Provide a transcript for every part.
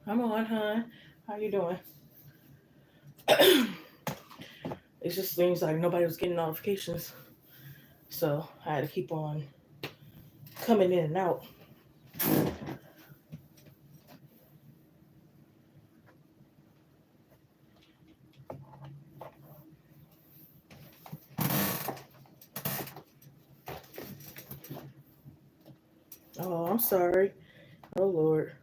I'm on, hon. How you doing? It just seems like nobody was getting notifications, so I had to keep on coming in and out. Oh, I'm sorry. Oh Lord.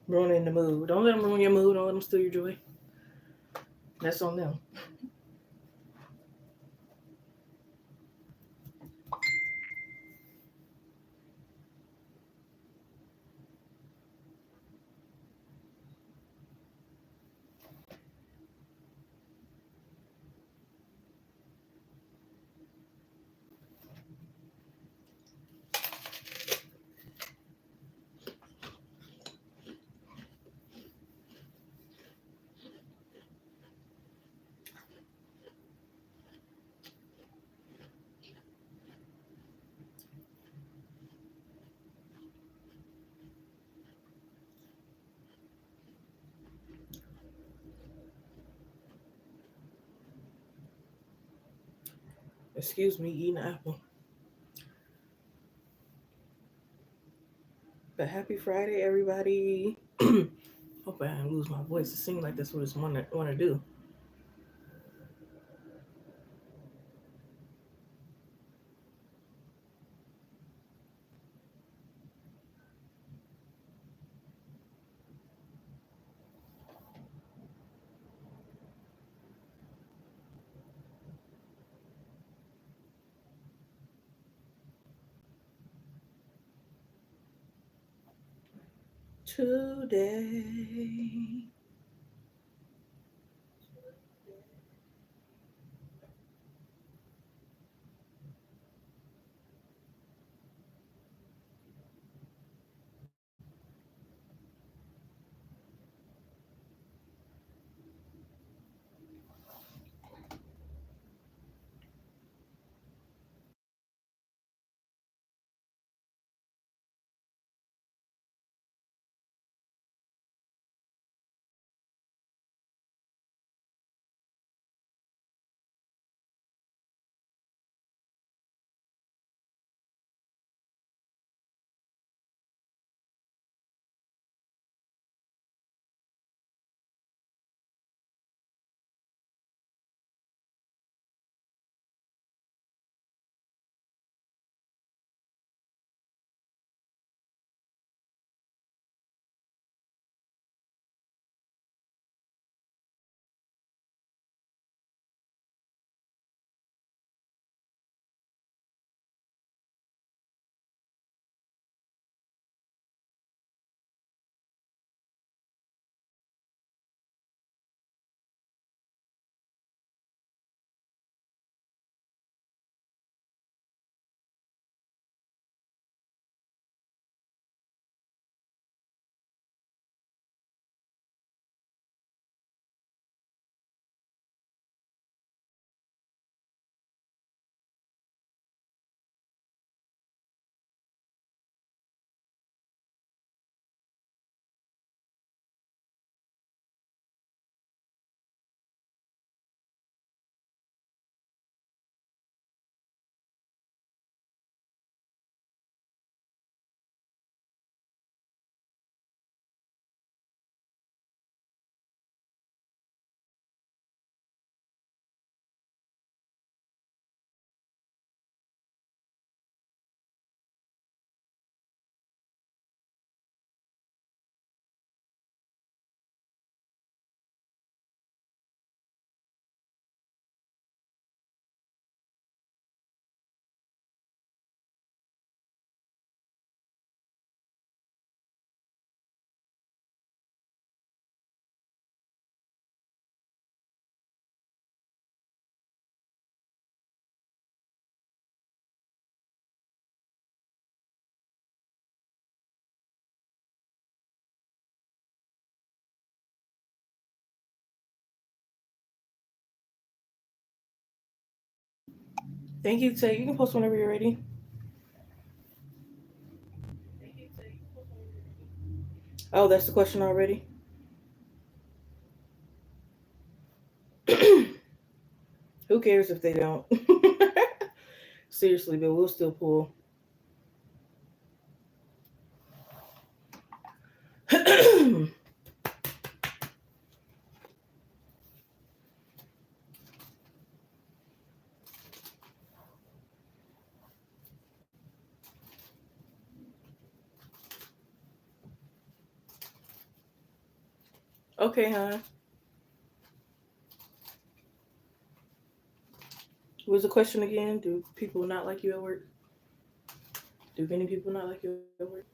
Ruining the mood. Don't let them ruin your mood. Don't let them steal your joy. That's on them. 'Excuse me, eating an apple. But happy Friday, everybody. Hope I didn't lose my voice. It seems like that's what it's want to do. Today. Thank you, Tay. You can post whenever you're ready. Oh, that's the question already? Who cares if they don't? Seriously, but we'll still pull. Okay, huh? What was the question again? Do people not like you at work? Do many people not like you at work?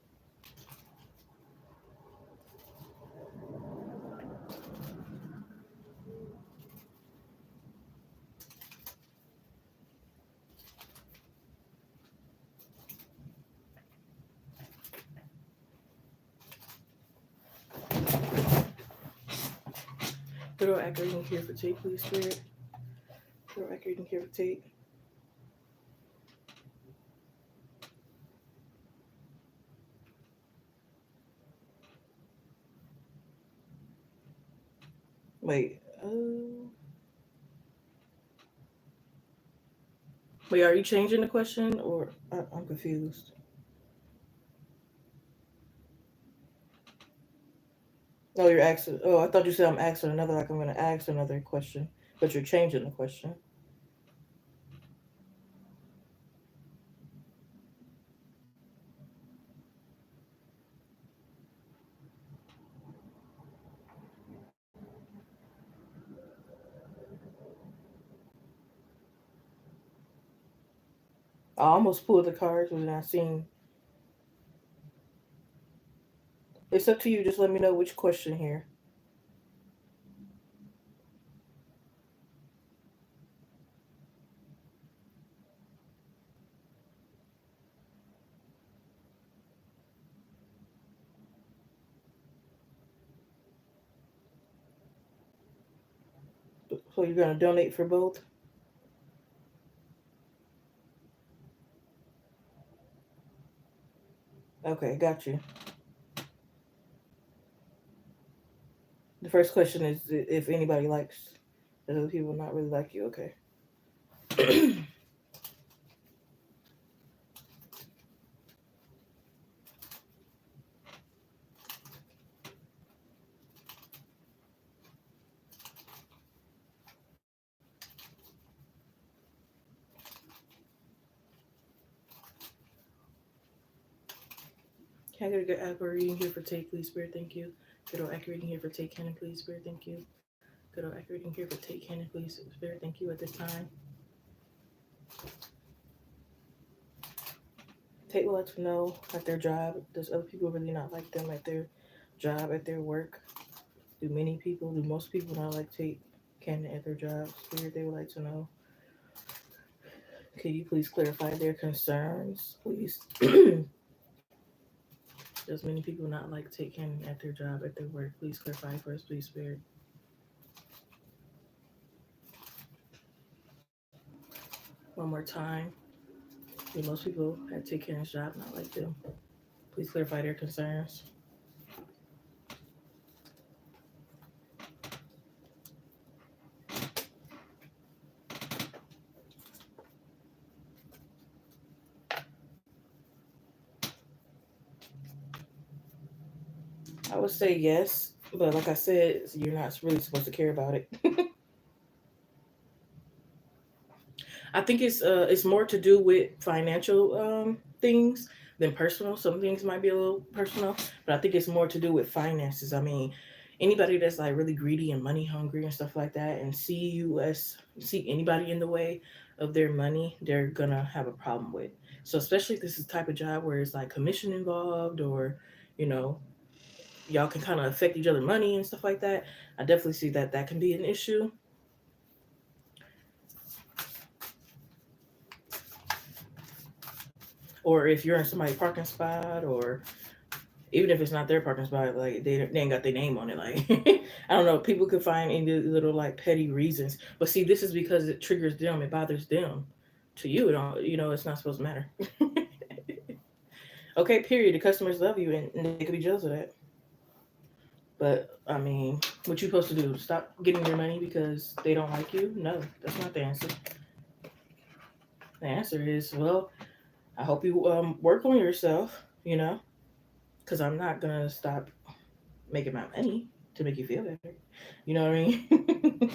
Little accurate and care for tape, please, Spirit. Little accurate and care for tape. Wait, wait, are you changing the question or I'm confused? Oh, you're asking. Oh, I thought you said I'm asking another. Like I'm going to ask another question, but you're changing the question. I almost pulled the cards when I seen. It's up to you. Just let me know which question here. So you're going to donate for both? Okay, got you. The first question is if anybody likes that other people not really like you. Okay. Can I get a good accurate reading here for take, please, Spirit? Thank you. Good old accurate reading here for take, Canon, please, Spirit. Thank you. Good old accurate reading here for take, Canon, please, Spirit. Thank you at this time. Tate would like to know at their job, does other people really not like them at their job, at their work? Do many people, do most people not like Tate Cannon at their job? Spirit, they would like to know. Can you please clarify their concerns, please? Does many people not like Tate Cannon at their job, at their work? Please clarify for us, please, Spirit. One more time. Do most people at Tate Cannon's job not like them? Please clarify their concerns. I would say yes, but like I said, you're not really supposed to care about it. I think it's more to do with financial things than personal. Some things might be a little personal, but I think it's more to do with finances. I mean, anybody that's like really greedy and money hungry and stuff like that, and see anybody in the way of their money, they're gonna have a problem with. So especially if this is the type of job where it's like commission involved, or you know, y'all can kind of affect each other money and stuff like that. I definitely see that that can be an issue. Or if you're in somebody's parking spot, or even if it's not their parking spot, like they ain't got their name on it. Like I don't know, people could find any little like petty reasons, but see, this is because it triggers them, it bothers them To you, it don't, it's not supposed to matter. Okay, period. The customers love you, and they could be jealous of that. But I mean, what you supposed to do? Stop getting their money because they don't like you? No, that's not the answer. The answer is, well, I hope you work on yourself. Because I'm not gonna stop making my money to make you feel better. You know what I mean?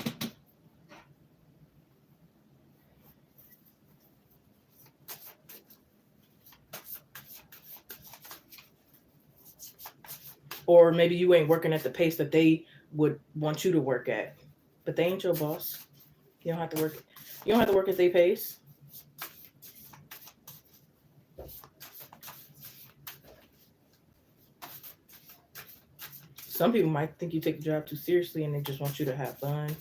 Or maybe you ain't working at the pace that they would want you to work at, but they ain't your boss. You don't have to work. You don't have to work at their pace. Some people might think you take the job too seriously and they just want you to have fun.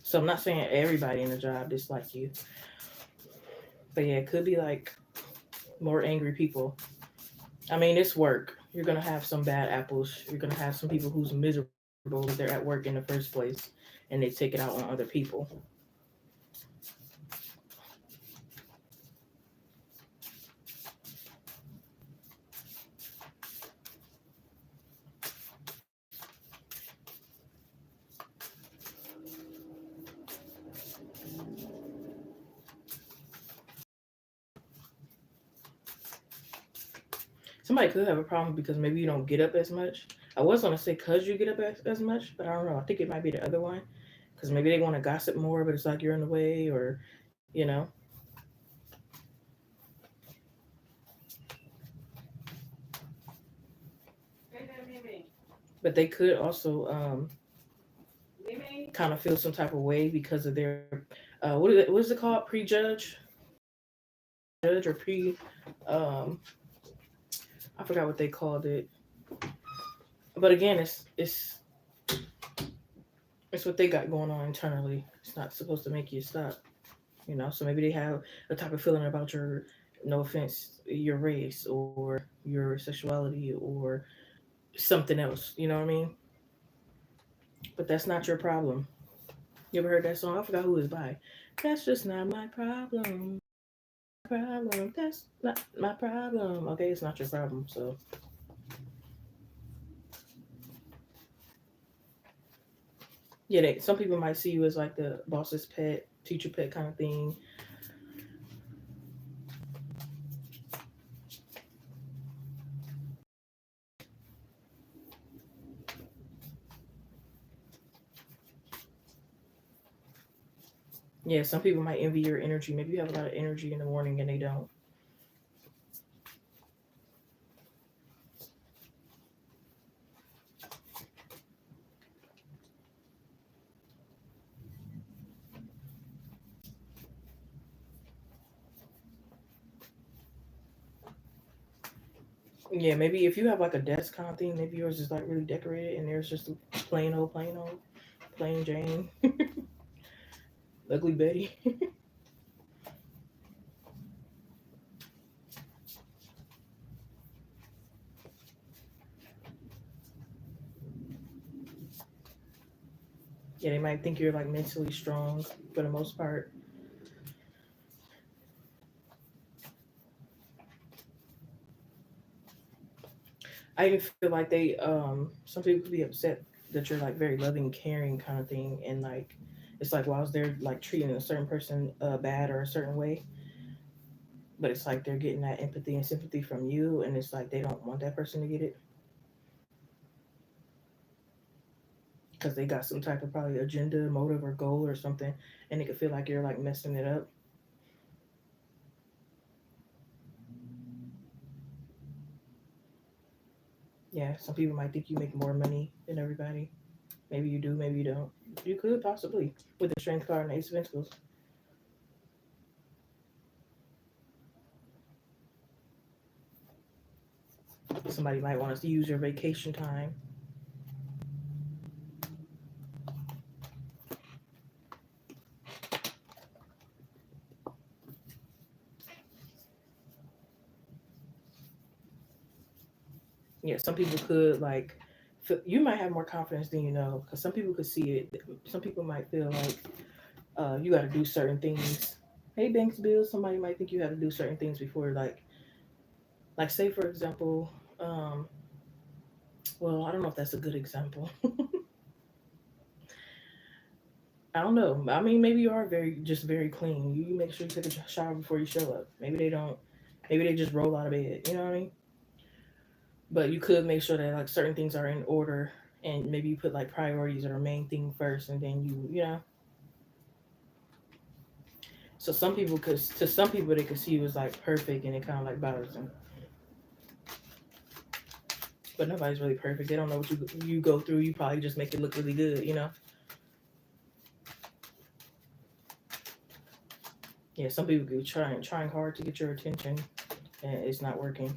So I'm not saying everybody in the job dislike you, but yeah, it could be like more angry people. I mean, it's work. You're gonna have some bad apples. You're gonna have some people who's miserable if they're at work in the first place, and they take it out on other people. Somebody could have a problem because maybe you don't get up as much. I was gonna say cause you get up as much, but I don't know. I think it might be the other one because maybe they want to gossip more, but it's like you're in the way, or you know. But they could also kind of feel some type of way because of their what is it called, prejudge, judge or pre um I forgot what they called it. But again, it's what they got going on internally. It's not supposed to make you stop. So maybe they have a type of feeling about your, no offense, your race or your sexuality or something else. You know what I mean? But that's not your problem. You ever heard that song? I forgot who it's by. That's just not my problem. Problem. That's not my problem. Okay, it's not your problem. So yeah, some people might see you as like the boss's pet, teacher pet kind of thing. Yeah, some people might envy your energy. Maybe you have a lot of energy in the morning and they don't. Yeah, maybe if you have like a desk kind of thing, maybe yours is like really decorated and there's just a plain old, plain Jane, ugly Betty. Yeah, they might think you're like mentally strong for the most part. I even feel like some people could be upset that you're like very loving, caring kind of thing, and like it's like whilst they're like treating a certain person bad or a certain way, but it's like they're getting that empathy and sympathy from you, and it's like they don't want that person to get it because they got some type of probably agenda, motive, or goal or something, and they could feel like you're like messing it up. Yeah, some people might think you make more money than everybody. Maybe you do, maybe you don't. You could possibly with the strength card and the ace of pentacles. Somebody might want us to use your vacation time. Yeah, some people could like you might have more confidence than you know because some people could see it. Some people might feel like you got to do certain things Hey, banks bills. Somebody might think you have to do certain things before, like say for example, um, well, I don't know if that's a good example. I don't know. I mean, maybe you are very clean. You make sure you take a shower before you show up. Maybe they don't. Maybe they just roll out of bed. You know what I mean? But you could make sure that like certain things are in order, and maybe you put like priorities or main thing first, and then you. So some people could, to some people, they could see you as like perfect, and it kind of like bothers them. But nobody's really perfect. They don't know what you go through. You probably just make it look really good. Yeah, some people could be trying hard to get your attention, and it's not working.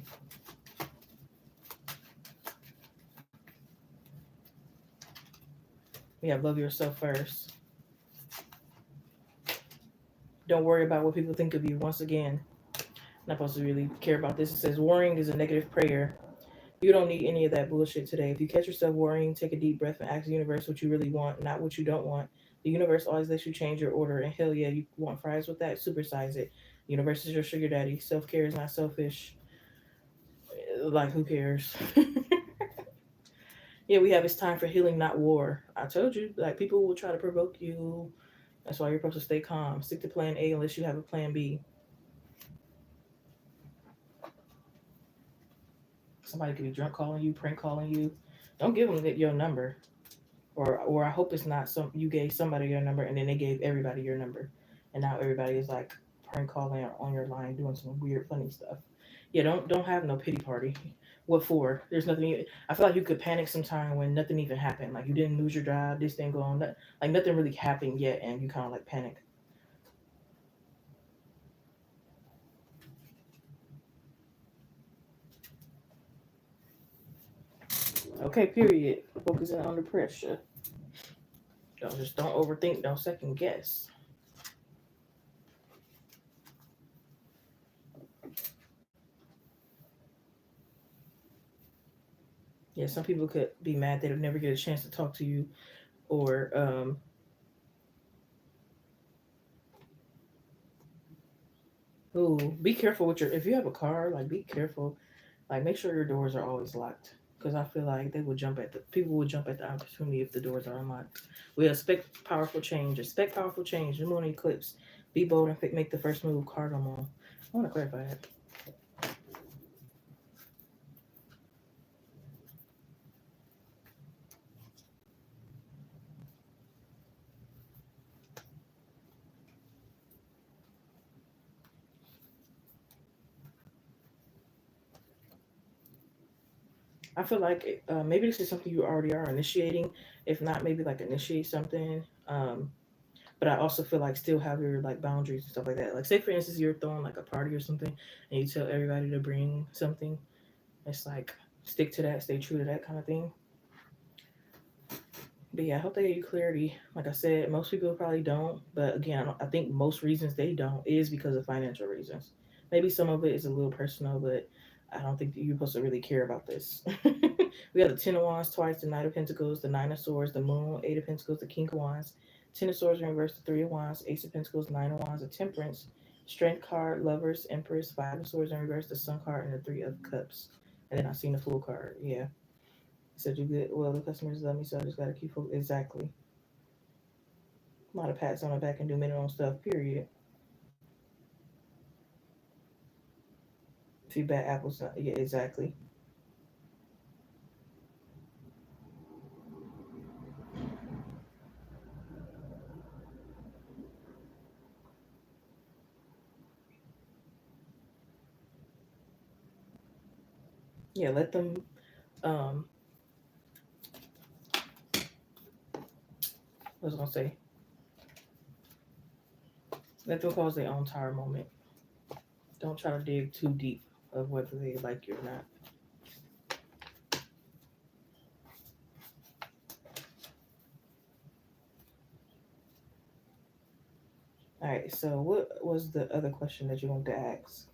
Yeah, love yourself first. Don't worry about what people think of you. Once again, not supposed to really care about this. It says worrying is a negative prayer. You don't need any of that bullshit today. If you catch yourself worrying, take a deep breath and ask the universe what you really want, not what you don't want. The universe always lets you change your order, and hell yeah, you want fries with that? Supersize it. The universe is your sugar daddy. Self care is not selfish. Like, who cares? Yeah, we have it's time for healing, not war. I told you, like, people will try to provoke you. That's why you're supposed to stay calm. Stick to plan A unless you have a plan B. Somebody could be drunk calling you, prank calling you. Don't give them your number. Or I hope it's not some you gave somebody your number and then they gave everybody your number, and now everybody is like prank calling or on your line doing some weird funny stuff. Yeah, don't have no pity party. What for? There's nothing. I feel like you could panic sometime when nothing even happened. Like you didn't lose your job, this didn't go on. Like nothing really happened yet, and you kind of like panic. Okay, period. Focusing under pressure. Don't overthink. Don't second guess. Yeah, some people could be mad they'll never get a chance to talk to you, or ooh, be careful with your. If you have a car, like be careful. Like make sure your doors are always locked. Because I feel like they would jump at the people would jump at the opportunity if the doors are unlocked. We expect powerful change. Expect powerful change. New moon eclipse. Be bold and make the first move. Cardinal moon. I want to clarify that. I feel like maybe this is something you already are initiating. If not, maybe like initiate something. But I also feel like still have your like boundaries and stuff like that. Like say for instance you're throwing like a party or something and you tell everybody to bring something. It's like stick to that, stay true to that kind of thing. But yeah, I hope they gave you clarity. Like I said, most people probably don't. But again, I think most reasons they don't is because of financial reasons. Maybe some of it is a little personal, but I don't think that you're supposed to really care about this. We got the Ten of Wands twice, the Knight of Pentacles, the Nine of Swords, the Moon, Eight of Pentacles, the King of Wands, Ten of Swords in reverse, the Three of Wands, Ace of Pentacles, Nine of Wands, the Temperance, Strength card, Lovers, Empress, Five of Swords in reverse, the Sun card, and the Three of Cups. And then I seen the Fool card. Yeah. Said you good. Well, the customers love me, so I just gotta keep focused. Exactly. A lot of pats on the back and do minimum stuff. Period. Few bad apples. Yeah, exactly. Yeah, let them. Um, what was I gonna say? Let them cause their own tire moment. Don't try to dig too deep of whether they like you or not. All right. So, what was the other question that you wanted to ask?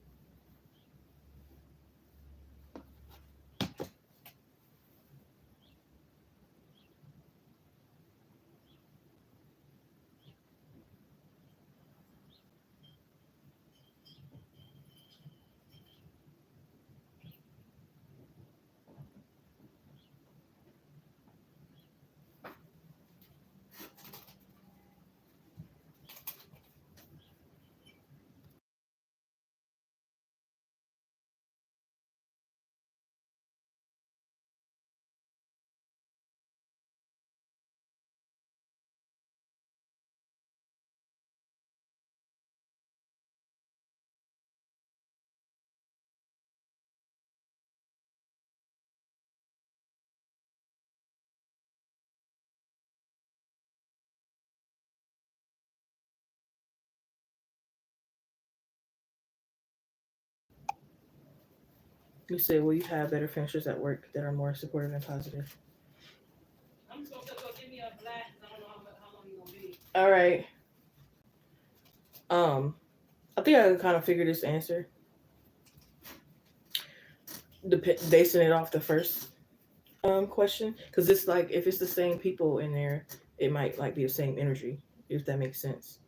You said, will you have better friendships at work that are more supportive and positive? I'm just gonna go give me a black because I don't know how long you're gonna be. All right. Um, I think I can kind of figure this answer, basing it off the first question, because it's like if it's the same people in there, it might like be the same energy, if that makes sense.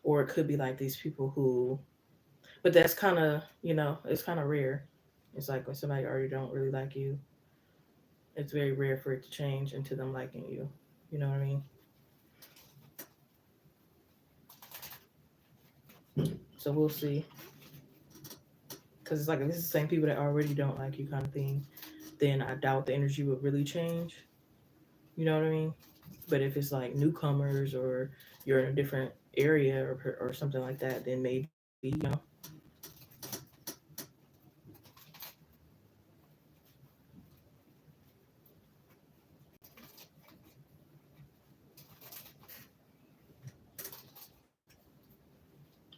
Or it could be like these people who, but that's kind of it's kind of rare. It's like when somebody already don't really like you, it's very rare for it to change into them liking you. You know what I mean? So we'll see. Because it's like if it's the same people that already don't like you, kind of thing, then I doubt the energy would really change. You know what I mean? But if it's like newcomers or you're in a different area or something like that, then maybe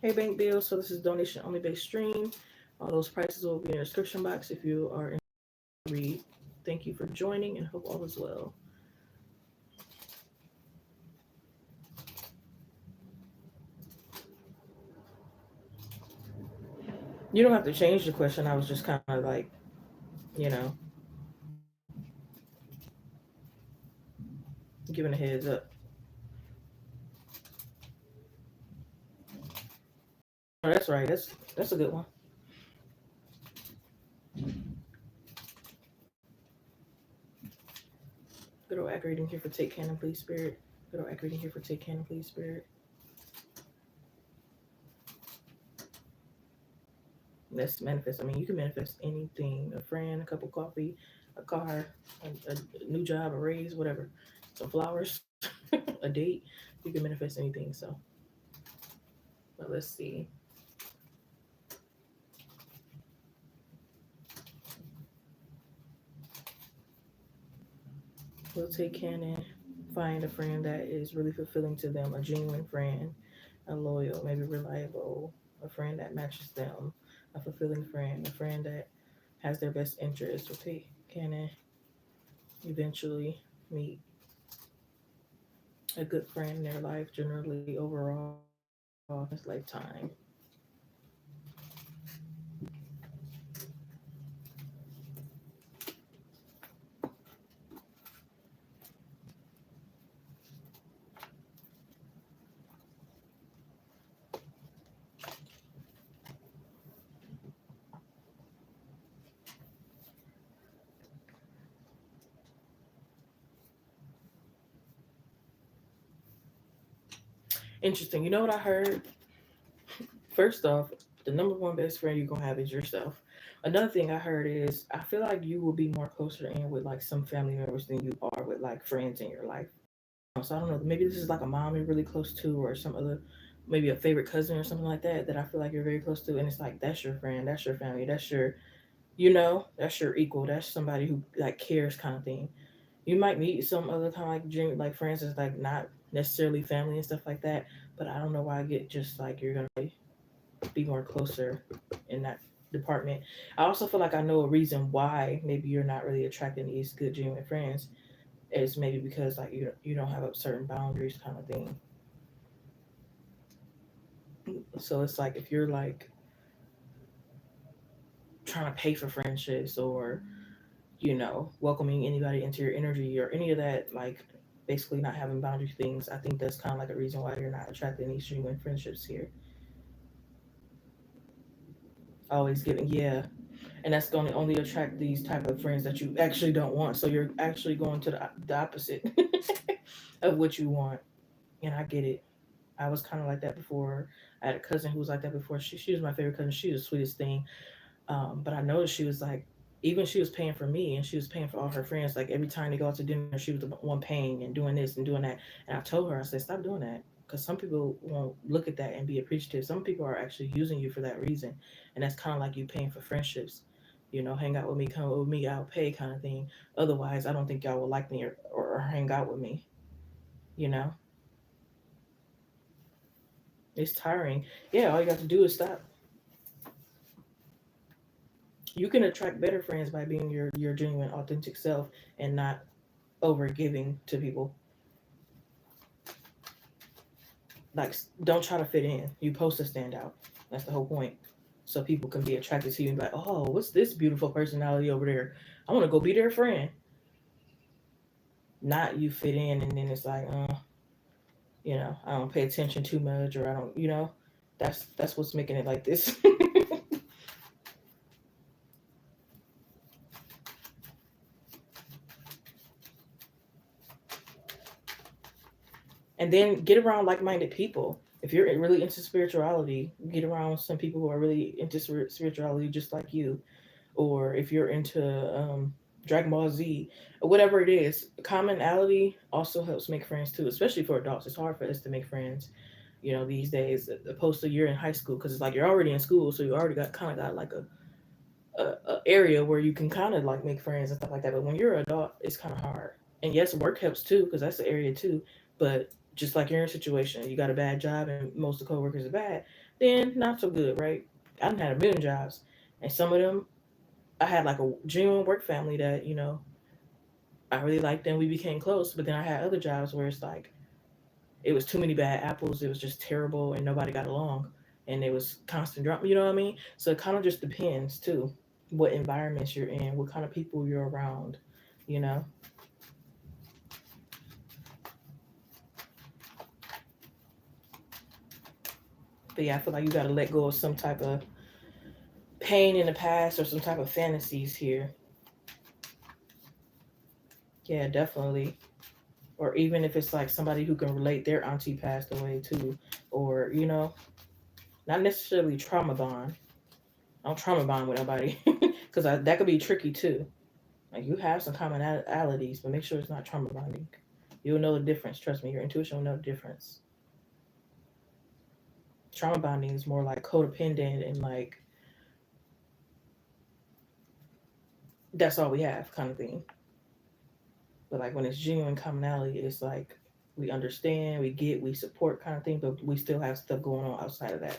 Hey Bank Bill. So this is donation only based stream. All those prices will be in the description box if you are in the read. Thank you for joining and hope all is well. You don't have to change the question. I was just kind of like, you know, giving a heads up. Oh, that's right. That's a good one. Good old accurate reading here for take cannon, please, spirit. Good old accurate reading here for take cannon, please, spirit. Let's manifest. I mean, you can manifest anything: a friend, a cup of coffee, a car, a new job, a raise, whatever. Some flowers, a date. You can manifest anything. So, but let's see. We'll take Cannon, find a friend that is really fulfilling to them, a genuine friend, a loyal, maybe reliable, a friend that matches them, a fulfilling friend, a friend that has their best interests. We'll take Cannon, eventually meet a good friend in their life, generally overall, in this lifetime. Interesting. You know what I heard? First off, the number one best friend you're gonna have is yourself. Another thing I heard is I feel like you will be more closer in with like some family members than you are with like friends in your life. So I don't know. Maybe this is like a mom you're really close to, or some other, maybe a favorite cousin or something like that. That I feel like you're very close to, and it's like that's your friend, that's your family, that's your, that's your equal, that's somebody who like cares, kind of thing. You might meet some other kind of like dream, like friends that's like not necessarily family and stuff like that. But I don't know why I get just like you're gonna be more closer in that department. I also feel like I know a reason why maybe you're not really attracting these good genuine friends is maybe because like you don't have a certain boundaries, kind of thing. So it's like if you're like trying to pay for friendships or welcoming anybody into your energy or any of that, like basically not having boundary things, I think that's kind of like a reason why you're not attracting these genuine friendships here. Always giving, yeah, and that's going to only attract these type of friends that you actually don't want. So you're actually going to the opposite of what you want. And I get it. I was kind of like that before. I had a cousin who was like that before. She was my favorite cousin. She was the sweetest thing. But I noticed she was like, even she was paying for me and she was paying for all her friends. Like every time they go out to dinner, she was the one paying and doing this and doing that. And I told her, I said, stop doing that. Because some people won't look at that and be appreciative. Some people are actually using you for that reason. And that's kind of like you paying for friendships. Hang out with me, come with me, I'll pay, kind of thing. Otherwise, I don't think y'all will like me or hang out with me. You know, it's tiring. Yeah, all you got to do is stop. You can attract better friends by being your genuine, authentic self and not over giving to people. Like, don't try to fit in. You supposed to stand out. That's the whole point. So people can be attracted to you and be like, oh, what's this beautiful personality over there? I want to go be their friend. Not you fit in and then it's like, I don't pay attention too much or I don't, that's what's making it like this. And then get around like-minded people. If you're really into spirituality, get around some people who are really into spirituality just like you. Or if you're into Dragon Ball Z, or whatever it is, commonality also helps make friends too, especially for adults. It's hard for us to make friends, these days, opposed to you're in high school because it's like you're already in school, so you already got like a area where you can kind of like make friends and stuff like that. But when you're an adult, it's kind of hard. And yes, work helps too because that's the area too. But just like you're in a situation, you got a bad job and most of the coworkers are bad, then not so good, right? I done had a million jobs, and some of them I had like a genuine work family that I really liked them. We became close. But then I had other jobs where it's like it was too many bad apples. It was just terrible and nobody got along, and it was constant drama. You know what I mean? So it kind of just depends too, what environments you're in, what kind of people you're around. You know. But yeah, I feel like you got to let go of some type of pain in the past or some type of fantasies here. Yeah, definitely. Or even if it's like somebody who can relate, their auntie passed away too, or not necessarily trauma bond. I don't trauma bond with nobody because that could be tricky too. Like you have some commonalities, but make sure it's not trauma bonding. You'll know the difference. Trust me, your intuition will know the difference. Trauma bonding is more like codependent and like that's all we have kind of thing. But like when it's genuine commonality, it's like we understand, we get, we support kind of thing, but we still have stuff going on outside of that.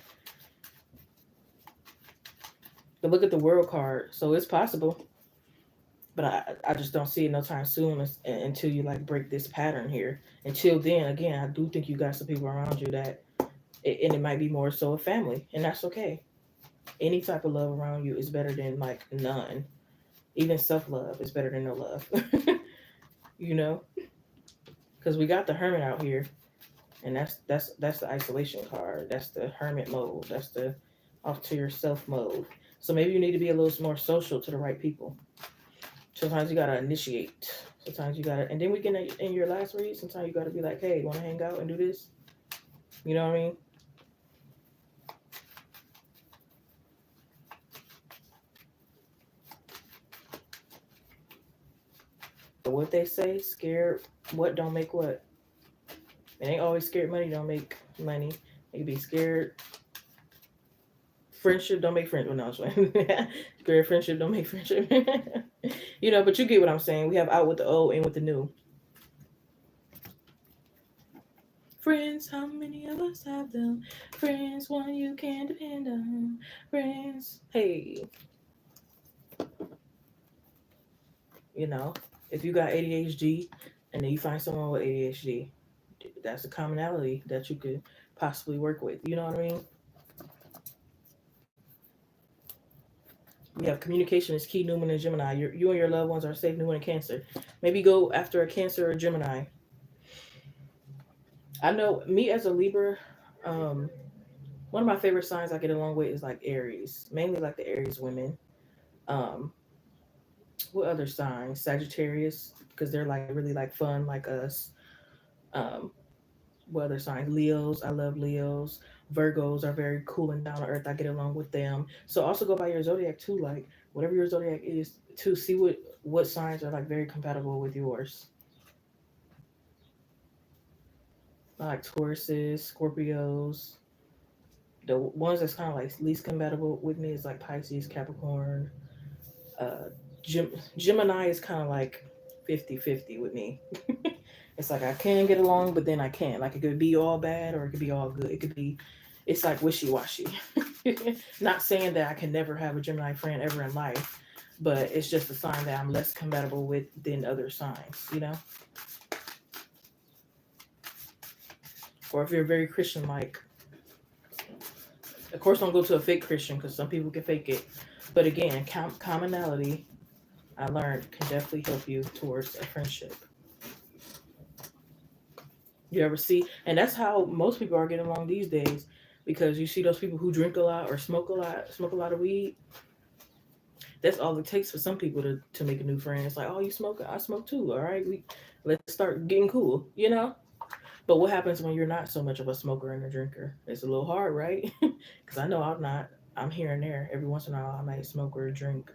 But look at the world card. So it's possible, but I just don't see it no time soon until you like break this pattern here. Until then, again, I do think you got some people around you that, and it might be more so a family, and that's okay. Any type of love around you is better than like none. Even self love is better than no love. you know, because we got the hermit out here, and that's the isolation card. That's the hermit mode. That's the off to yourself mode. So maybe you need to be a little more social to the right people. Sometimes you gotta initiate. Sometimes you gotta, and then we can in your last read. Sometimes you gotta be like, hey, want to hang out and do this? You know what I mean? But what they say, scared what don't make what. It ain't always scared money don't make money. You be scared friendship don't make friendship. No, scared friendship don't make friendship. But you get what I'm saying. We have out with the old and with the new. Friends, how many of us have them? Friends, one you can depend on. Friends, hey, you know, if you got ADHD and then you find someone with ADHD, that's a commonality that you could possibly work with. You know what I mean? We have communication is key, Newman and Gemini. You and your loved ones are safe, Newman and Cancer. Maybe go after a Cancer or Gemini. I know me as a Libra, um, one of my favorite signs I get along with is like Aries, mainly like the Aries women. Um, what other signs? Sagittarius, because they're like really like fun like us. Um, what other signs? Leos, I love Leos. Virgos are very cool and down to earth. I get along with them. So also go by your zodiac too, like whatever your zodiac is, to see what signs are like very compatible with yours. I like Tauruses, Scorpios. The ones that's kind of like least compatible with me is like Pisces, Capricorn. Uh, Gemini is kind of like 50-50 with me. It's like I can get along, but then I can't. Like it could be all bad or it could be all good. It could be it's like wishy washy. Not saying that I can never have a Gemini friend ever in life, but it's just a sign that I'm less compatible with than other signs, you know? Or if you're very Christian like, of course, don't go to a fake Christian because some people can fake it. But again, commonality, I learned, can definitely help you towards a friendship. You ever see? And that's how most people are getting along these days because you see those people who drink a lot or smoke a lot of weed. That's all it takes for some people to make a new friend. It's like, oh, you smoke? I smoke too. All right, let's start getting cool, you know? But what happens when you're not so much of a smoker and a drinker? It's a little hard, right? Because I know I'm not. I'm here and there. Every once in a while, I might smoke or drink.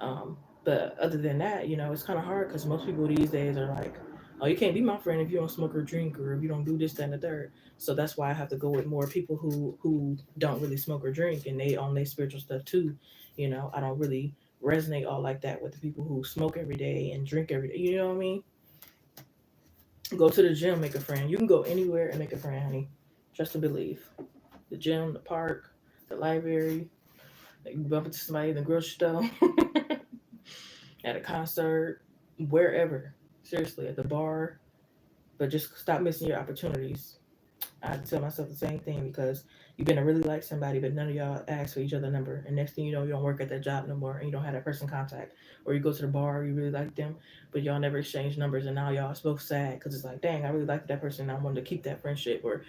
Um, but other than that, it's kind of hard because most people these days are like, oh, you can't be my friend if you don't smoke or drink or if you don't do this, that, and the third. So that's why I have to go with more people who don't really smoke or drink and they own their spiritual stuff too. I don't really resonate all like that with the people who smoke every day and drink every day. You know what I mean? Go to the gym, make a friend. You can go anywhere and make a friend, honey. Trust and believe. The gym, the park, the library. You bump into somebody in the grocery store, at a concert, wherever. Seriously, at the bar. But just stop missing your opportunities. I tell myself the same thing because you've been to really like somebody, but none of y'all ask for each other number. And next thing you know, you don't work at that job no more and you don't have that person contact. Or you go to the bar, you really like them, but y'all never exchange numbers. And now y'all both sad because it's like, dang, I really like that person. And I wanted to keep that friendship. Or,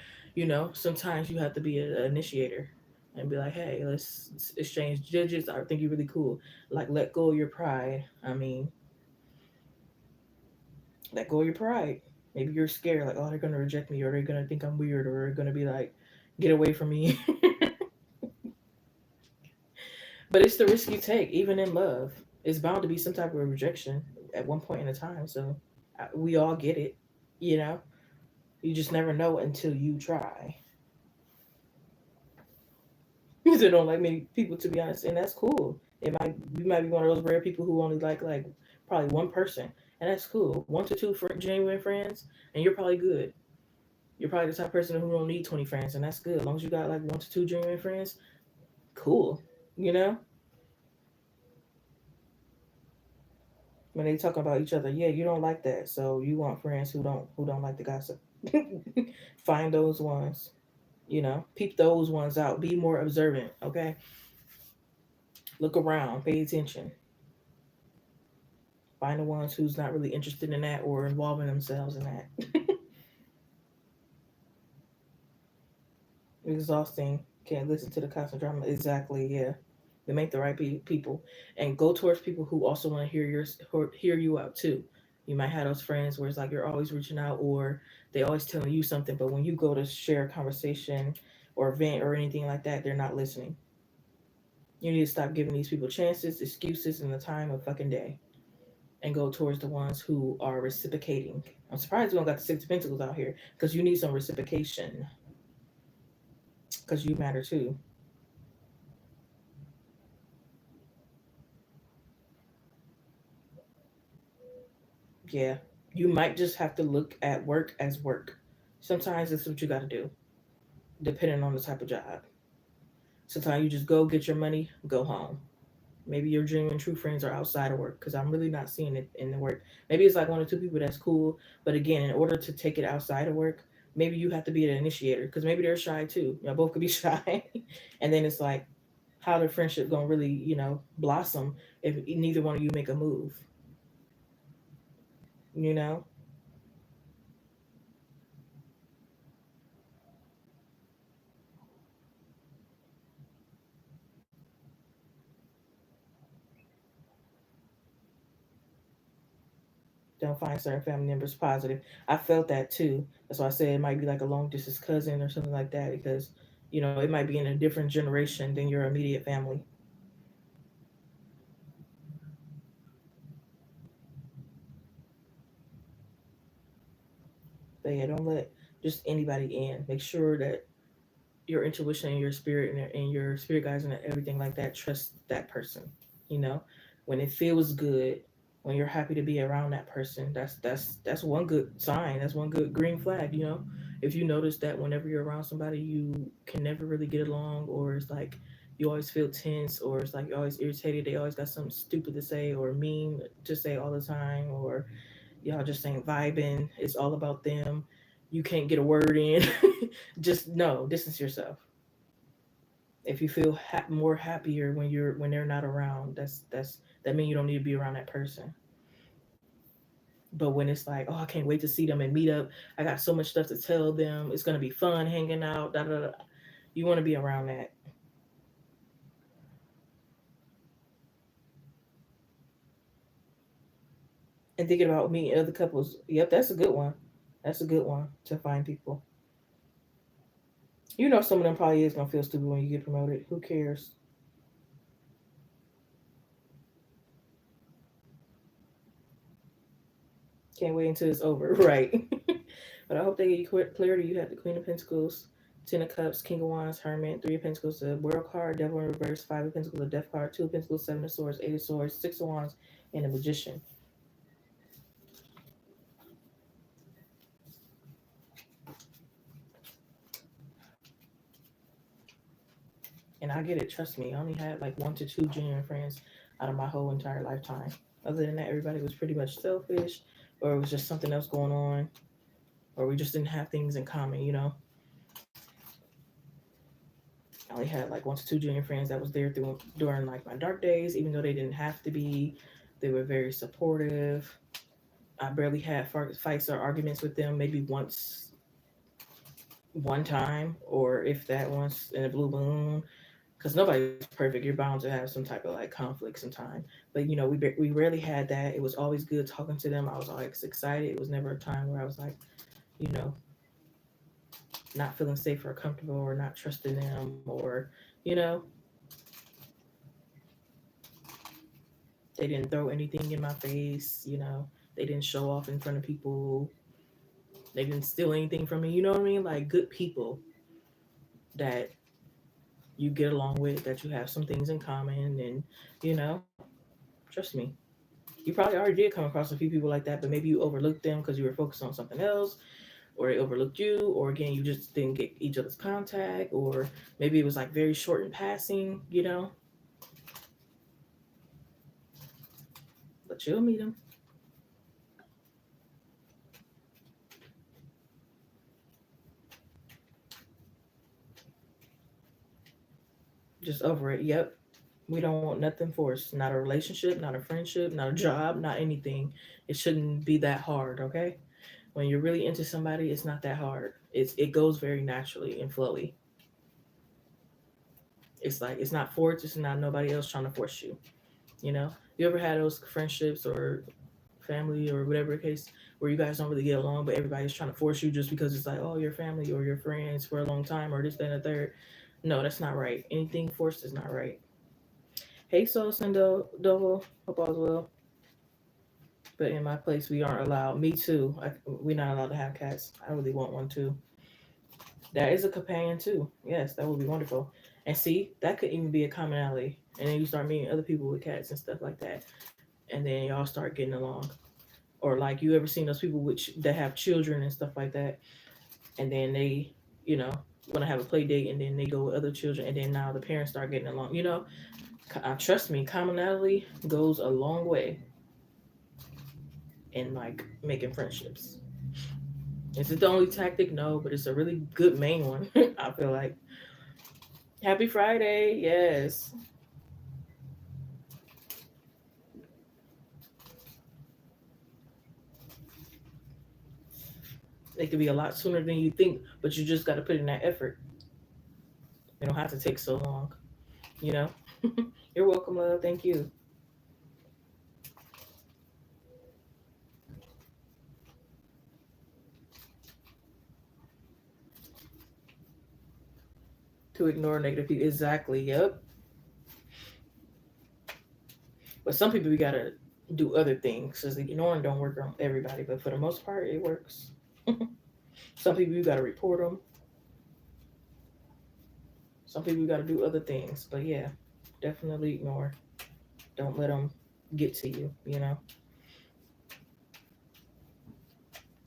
sometimes you have to be an initiator and be like, hey, let's exchange digits. I think you're really cool. Like, let go of your pride. I mean, let go of your pride. Maybe you're scared, like, oh, they're gonna reject me, or they're gonna think I'm weird, or they're gonna be like, get away from me. But it's the risk you take, even in love. It's bound to be some type of rejection at one point in a time. So we all get it, you know. You just never know until you try. Because they don't like many people, to be honest, and that's cool. You might be one of those rare people who only like probably one person, and that's cool. One to two genuine friends, and you're probably good. You're probably the type of person who don't need 20 friends, and that's good. As long as you got like one to two genuine friends, cool. You know, when they talk about each other, yeah, you don't like that, so you want friends who don't like the gossip. Find those ones. Peep those ones out. Be more observant. Okay, look around. Pay attention. Find the ones who's not really interested in that or involving themselves in that. Exhausting. Can't listen to the constant drama. Exactly. Yeah. They make the right people, and go towards people who also want to hear you out too. You might have those friends where it's like you're always reaching out, or they always telling you something, but when you go to share a conversation or vent or anything like that, they're not listening. You need to stop giving these people chances, excuses, and the time of fucking day, and go towards the ones who are reciprocating. I'm surprised we don't got the Six of Pentacles out here because you need some reciprocation because you matter too. Yeah, you might just have to look at work as work. Sometimes it's what you got to do, depending on the type of job. Sometimes you just go get your money, go home. Maybe your genuine true friends are outside of work because I'm really not seeing it in the work. Maybe it's like one or two people that's cool, but again, in order to take it outside of work, maybe you have to be an initiator because maybe they're shy too. Both could be shy, and then it's like how the friendship gonna really blossom if neither one of you make a move. You know, don't find certain family members positive. I felt that too. That's why I said it might be like a long distance cousin or something like that because it might be in a different generation than your immediate family. But yeah, don't let just anybody in. Make sure that your intuition and your spirit and your spirit guides and everything like that, trust that person. You know, when it feels good, when you're happy to be around that person, that's one good sign. That's one good green flag. if you notice that whenever you're around somebody, you can never really get along, or it's like you always feel tense, or it's like you're always irritated. They always got something stupid to say or mean to say all the time, or y'all just ain't vibing. It's all about them. You can't get a word in. Just no, distance yourself. If you feel more happier when they're not around, that means you don't need to be around that person. But when it's like, oh, I can't wait to see them and meet up. I got so much stuff to tell them. It's gonna be fun hanging out. Da, da, da. You want to be around that. And thinking about meeting other couples. Yep, that's a good one. That's a good one to find people. You know, some of them probably is gonna feel stupid when you get promoted. Who cares? Can't wait until it's over, right? But I hope they get you clarity. You have the Queen of Pentacles, Ten of Cups, King of Wands, Hermit, Three of Pentacles, the World card, Devil in reverse, Five of Pentacles, the Death card, Two of Pentacles, Seven of Swords, Eight of Swords, Six of Wands, and the Magician. And I get it. Trust me. I only had like one to two genuine friends out of my whole entire lifetime. Other than that, everybody was pretty much selfish, or it was just something else going on, or we just didn't have things in common. I only had like one to two junior friends that was there during like my dark days, even though they didn't have to be. They were very supportive. I barely had fights or arguments with them. Maybe one time, or if that once in a blue moon. Because nobody's perfect. You're bound to have some type of like conflict sometime. But we rarely had that. It was always good talking to them. I was always excited. It was never a time where I was like, you know, not feeling safe or comfortable or not trusting them or, you know, they didn't throw anything in my face. They didn't show off in front of people. They didn't steal anything from me. You know what I mean? Like good people that you get along with, that you have some things in common, and you know, trust me. You probably already did come across a few people like that, but maybe you overlooked them because you were focused on something else, or they overlooked you, or again, you just didn't get each other's contact, or maybe it was like very short in passing. But you'll meet them. Just over it. Yep. We don't want nothing forced. Not a relationship, not a friendship, not a job, not anything. It shouldn't be that hard, okay? When you're really into somebody, it's not that hard. It goes very naturally and flowy. It's like it's not forced. It's not nobody else trying to force you. You ever had those friendships or family or whatever case where you guys don't really get along, but everybody's trying to force you just because it's like, oh, your family or your friends for a long time or this, that, and the third. No, that's not right. Anything forced is not right. Hey, Soul Sindo Dovo, hope all's well. But in my place, we aren't allowed. Me too. We're not allowed to have cats. I really want one too. That is a companion too. Yes, that would be wonderful. And see, that could even be a commonality. And then you start meeting other people with cats and stuff like that, and then y'all start getting along. Or like you ever seen those people that have children and stuff like that, and then they, you know, want to have a play date, and then they go with other children, and then now the parents start getting along. Trust me, commonality goes a long way in like making friendships. Is it the only tactic? No, but it's a really good main one. I feel like. Happy Friday, yes. It could be a lot sooner than you think, but you just got to put in that effort. It don't have to take so long, you know. You're welcome, love. Thank you. To ignore negative people, exactly. Yep. But some people we gotta do other things because ignoring don't work on everybody, but for the most part, it works. Some people you gotta report them. Some people you gotta do other things. But yeah, definitely ignore. Don't let them get to you.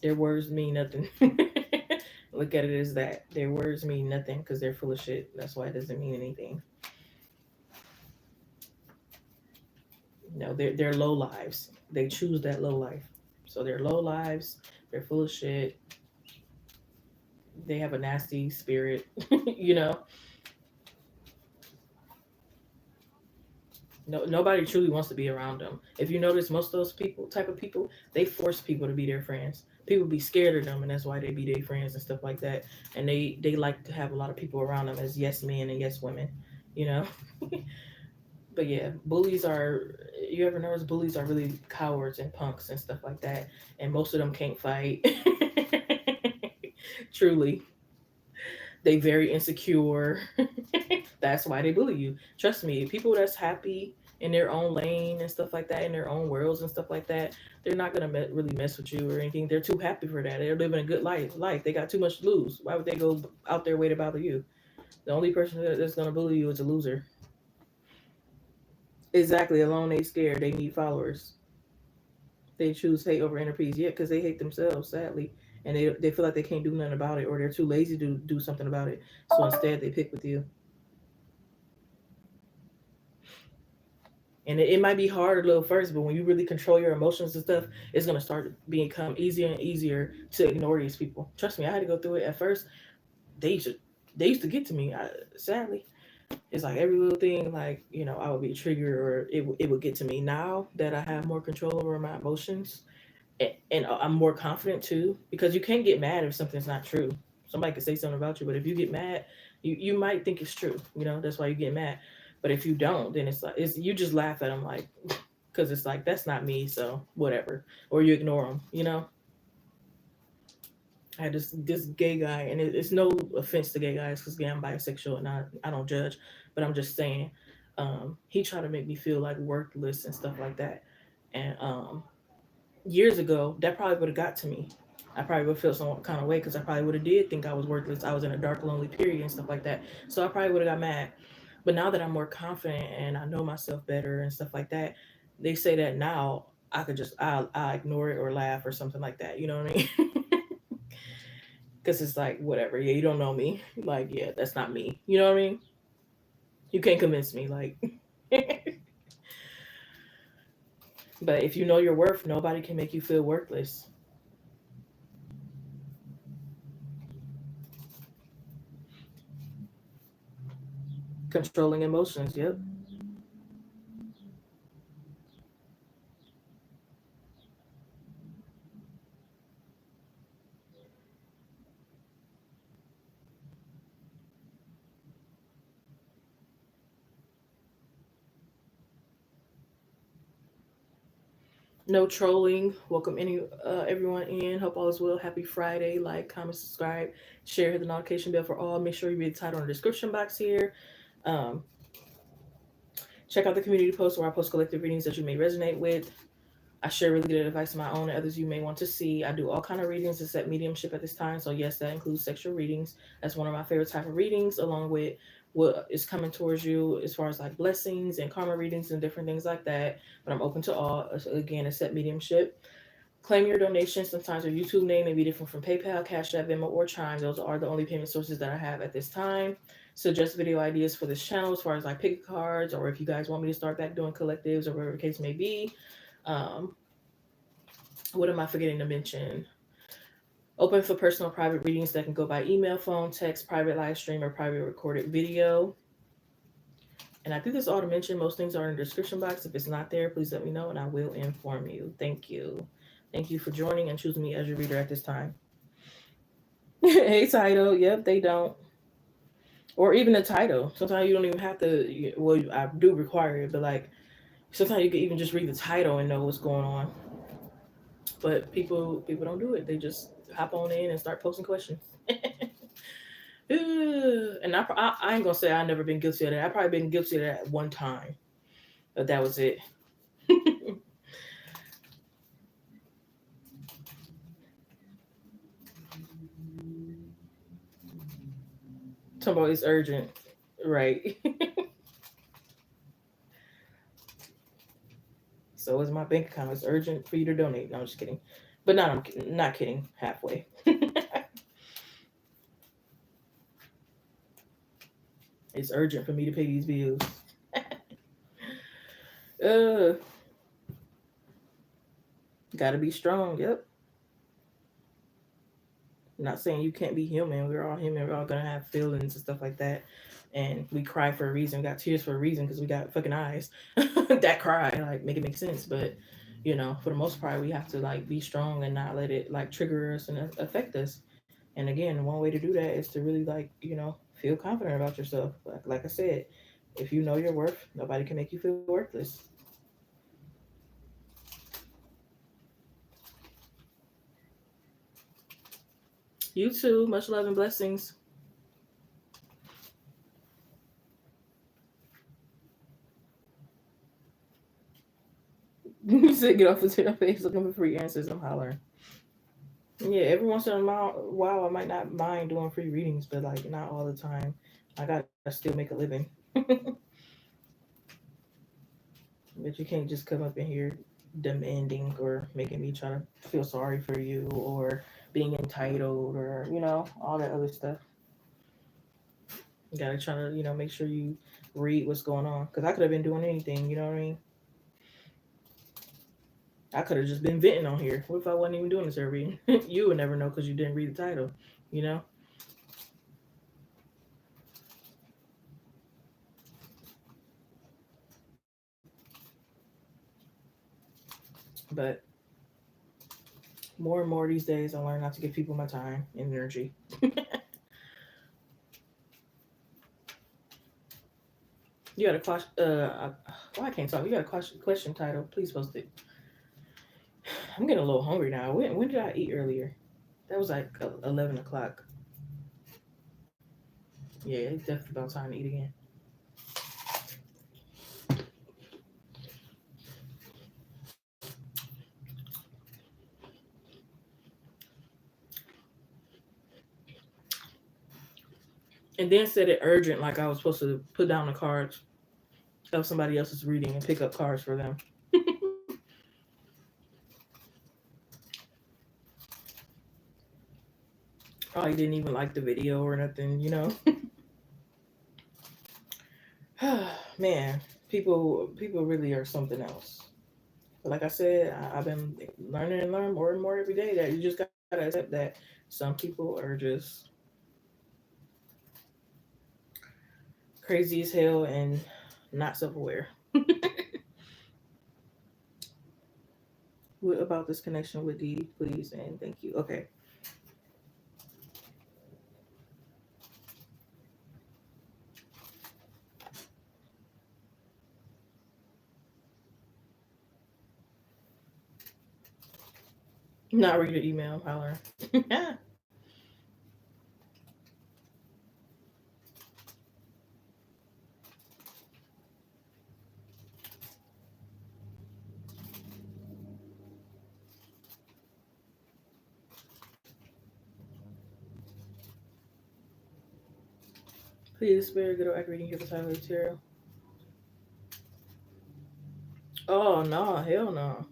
Their words mean nothing. Look at it as that. Their words mean nothing because they're full of shit. That's why it doesn't mean anything. No, they're low lives. They choose that low life. So they're low lives. They're full of shit. They have a nasty spirit. you know, no, nobody truly wants to be around them. If you notice, most of those people, type of people, they force people to be their friends. People be scared of them, and that's why they be their friends and stuff like that. And they like to have a lot of people around them as yes men and yes women. You know. But yeah, bullies are. You ever notice bullies are really cowards and punks and stuff like that, and most of them can't fight. Truly, they very insecure. That's why they bully you. Trust me, people that's happy in their own lane and stuff like that, in their own worlds and stuff like that, they're not gonna really mess with you or anything. They're too happy for that. They're living a good life. They got too much to lose. Why would they go out their way to bother you? The only person that's gonna bully you is a loser. Exactly. Alone, they scared. They need followers. They choose hate over inner peace. Yeah, because they hate themselves, sadly, and they feel like they can't do nothing about it, or they're too lazy to do something about it. So instead, they pick with you. And it might be hard a little first, but when you really control your emotions and stuff, it's gonna start become easier and easier to ignore these people. Trust me, I had to go through it at first. They used to, they used to get to me. Sadly, it's like every little thing, like I would be triggered or it would get to me. Now that I have more control over my emotions, and I'm more confident too, because you can't get mad if something's not true. Somebody could say something about you, but if you get mad, you might think it's true. That's why you get mad. But if you don't, then it's like you just laugh at them like, because it's like that's not me, so whatever, or you ignore them. I had this gay guy, and it's no offense to gay guys, because gay I'm bisexual and I don't judge, but I'm just saying, he tried to make me feel like worthless and stuff like that, and years ago, that probably would have got to me. I probably would have felt some kind of way because I probably would have did think I was worthless. I was in a dark, lonely period and stuff like that. So I probably would have got mad. But now that I'm more confident and I know myself better and stuff like that, they say that now I could just I ignore it or laugh or something like that. You know what I mean? Because it's like whatever. Yeah, you don't know me. Like yeah, that's not me. You know what I mean? You can't convince me. Like, but if you know your worth, nobody can make you feel worthless. Controlling emotions. Yep. No trolling. Welcome everyone in. Hope all is well. Happy Friday. Like, comment, subscribe, share, hit the notification bell for all. Make sure you read the title in the description box here. Um, Check out the community post where I post collective readings that you may resonate with. I share really good advice of my own and others you may want to see. I do all kind of readings except mediumship at this time. So yes, that includes sexual readings. That's one of my favorite type of readings, along with what is coming towards you as far as like blessings and karma readings and different things like that. But I'm open to all. Again, except mediumship. Claim your donations. Sometimes your YouTube name may be different from PayPal, Cash App, Venmo, or Chime. Those are the only payment sources that I have at this time. Suggest video ideas for this channel as far as like pick cards, or if you guys want me to start back doing collectives or whatever the case may be. Um, what am I forgetting to mention? Open for personal private readings that can go by email, phone, text, private live stream, or private recorded video. And I think that's all to mention. Most things are in the description box. If it's not there, please let me know and I will inform you. Thank you. Thank you for joining and choosing me as your reader at this time. Hey, title. Yep, they don't. Or even the title. Sometimes you don't even have to. Well, I do require it, but like sometimes you can even just read the title and know what's going on. But people don't do it. They just hop on in and start posting questions. And I ain't gonna say I never been guilty of that. I probably been guilty of that one time, but that was it. Talking about it's urgent, right? So is my bank account. It's urgent for you to donate. No, I'm just kidding, but not. I'm not kidding. Halfway. It's urgent for me to pay these bills. Uh, gotta be strong. Yep. Not saying you can't be human. We're all human. We're all gonna have feelings and stuff like that. And we cry for a reason. We got tears for a reason because we got fucking eyes that cry. Like make it make sense. But for the most part, we have to like be strong and not let it like trigger us and affect us. And again, one way to do that is to really like feel confident about yourself. Like I said, if you know your worth, nobody can make you feel worthless. You too. Much love and blessings. You said get off the your face looking for free answers. I'm hollering. Yeah, every once in a while, I might not mind doing free readings, but like not all the time. I gotta still make a living. But you can't just come up in here demanding or making me try to feel sorry for you or being entitled or all that other stuff. You gotta try to make sure you read what's going on because I could have been doing anything. You know what I mean? I could have just been venting on here. What if I wasn't even doing this every reading? You would never know because you didn't read the title. You know. But more and more these days, I learn not to give people my time and energy. You got a question? Why I can't talk? You got a question title? Please post it. I'm getting a little hungry now. When did I eat earlier? That was like 11 o'clock. Yeah, it's definitely about time to eat again. And then said it urgent, like I was supposed to put down the cards of somebody else's reading and pick up cards for them. Probably didn't even like the video or nothing. Man, people really are something else. But like I said, I've been learning and learning more and more every day that you just gotta accept that some people are just crazy as hell and not self-aware. What about this connection with D, please and thank you. Okay, not read your email, holler. Please spare good or accurate reading here for Tyler Tarot. Oh no, hell no.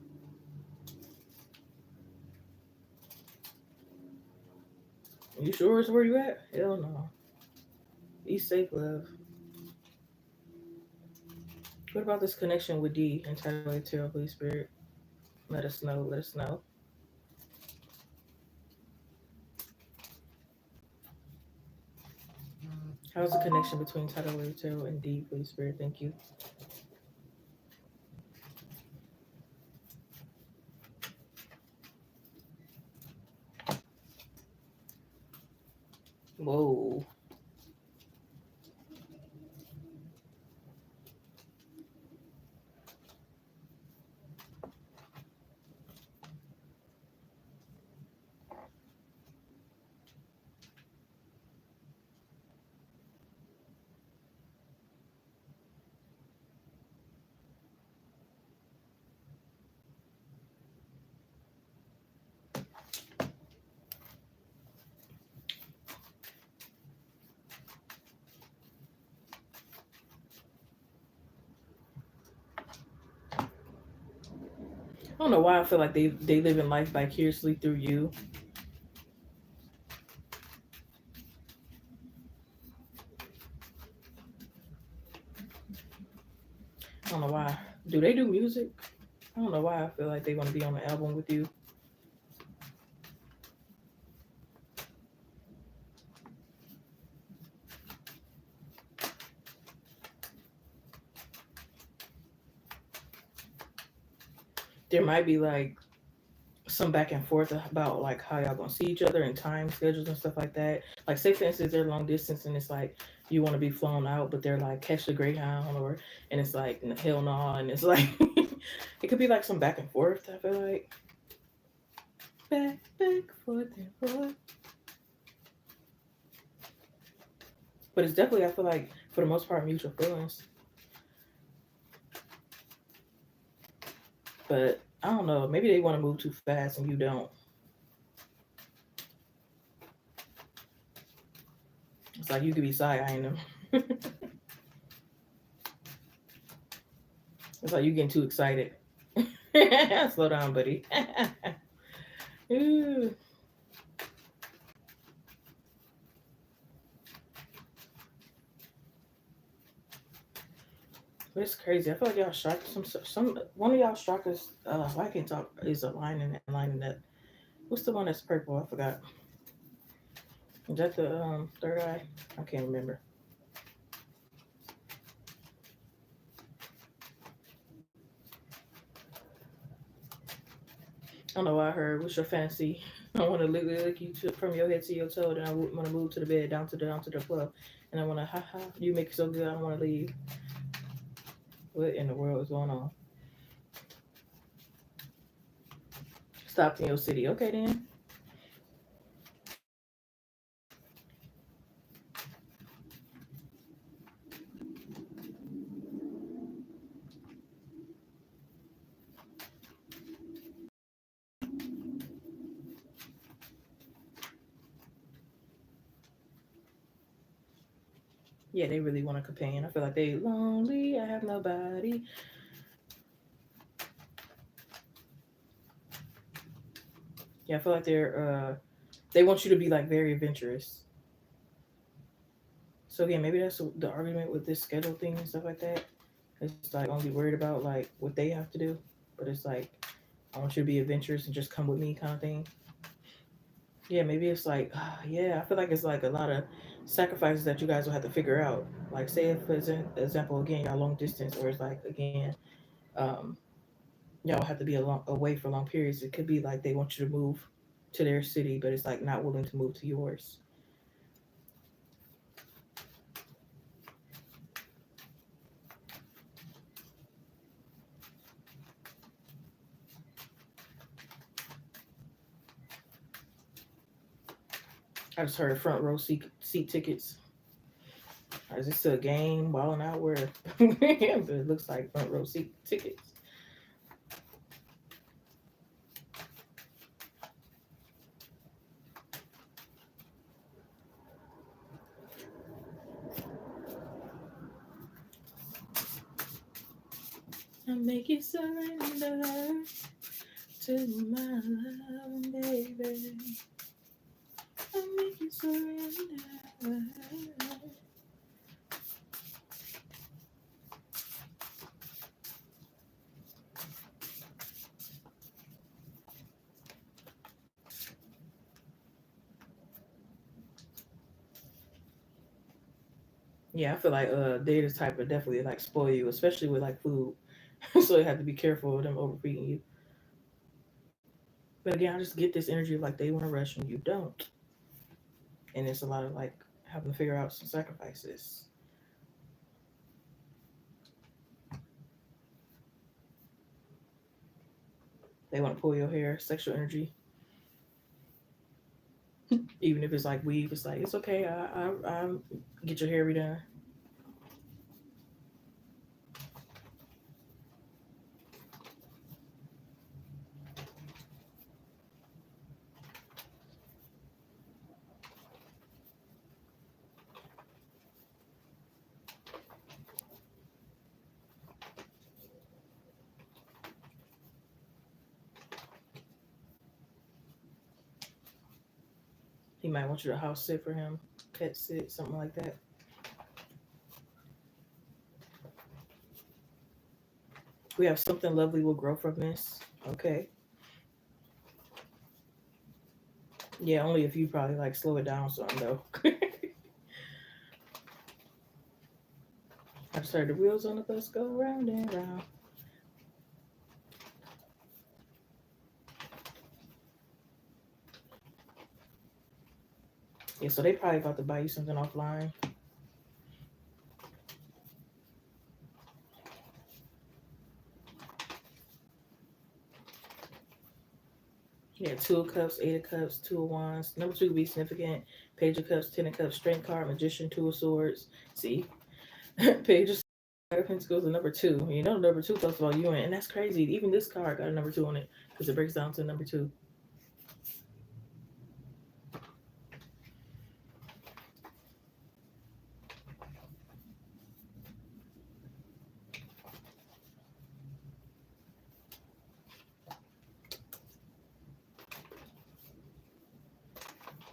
You sure it's where you at? Hell no. Be safe, love. What about this connection with D and Tyler Tarot, please spirit? Let us know. Let us know. How's the connection between Tyler Tarot and D, please spirit? Thank you. Whoa. I don't know why I feel like they live in life vicariously through you. don't know why. Do they do music? I don't know why I feel like they want to be on the album with you. There might be like some back and forth about like how y'all gonna see each other and time schedules and stuff like that. Like say for instance they're long distance and it's like you want to be flown out, but they're like catch the Greyhound or and it's like hell no, and it's like it could be like some back and forth. I feel like back forth and forth. But it's definitely I feel like for the most part mutual feelings. But I don't know. Maybe they want to move too fast and you don't. It's like you could be side eyeing them. It's like you getting too excited. Slow down, buddy. Ooh. But it's crazy. I feel like y'all struck some one of y'all struckers. I can't talk. Is aligning that. What's the one that's purple? I forgot. Is that the third eye? I can't remember. I don't know why I heard. What's your fancy? I want to lick you from your head to your toe. Then I want to move to the bed, down to the club, and I want to ha ha. You make it so good. I don't want to leave. What in the world is going on? Stopped in your city. Okay then. Yeah, they really want a companion. I feel like they lonely. I have nobody. Yeah, I feel like they want you to be like very adventurous. So yeah, maybe that's the argument with this schedule thing and stuff like that. It's like only worried about like what they have to do, but it's like I want you to be adventurous and just come with me kind of thing. Yeah, maybe it's like yeah, I feel like it's like a lot of sacrifices that you guys will have to figure out. Like say if for example again y'all long distance, or it's like again um, y'all have to be away for long periods. It could be like they want you to move to their city, but it's like not willing to move to yours. I just heard front row seat tickets. Is this a game? Balling out where? But it looks like front row seat tickets. I make you surrender to my love, baby. I make you surrender. Yeah, I feel like they the type of definitely like spoil you, especially with like food. So you have to be careful of them overfeeding you. But again, I just get this energy of like they want to rush and you don't, and it's a lot of like having to figure out some sacrifices. They want to pull your hair, sexual energy, even if it's like weave. It's like it's okay. I get your hair redone. He might want you to house sit for him, pet sit, something like that. We have something lovely will grow from this. Okay. Yeah, only if you probably like slow it down some though. I just heard the wheels on the bus go round and round. Yeah, so they probably about to buy you something offline. Yeah, two of cups, eight of cups, two of wands. Number two be significant. Page of cups, ten of cups, strength card, magician, two of swords. See, page of pentacles, and number two. You know, number two talks about you, and that's crazy. Even this card got a number two on it because it breaks down to number two.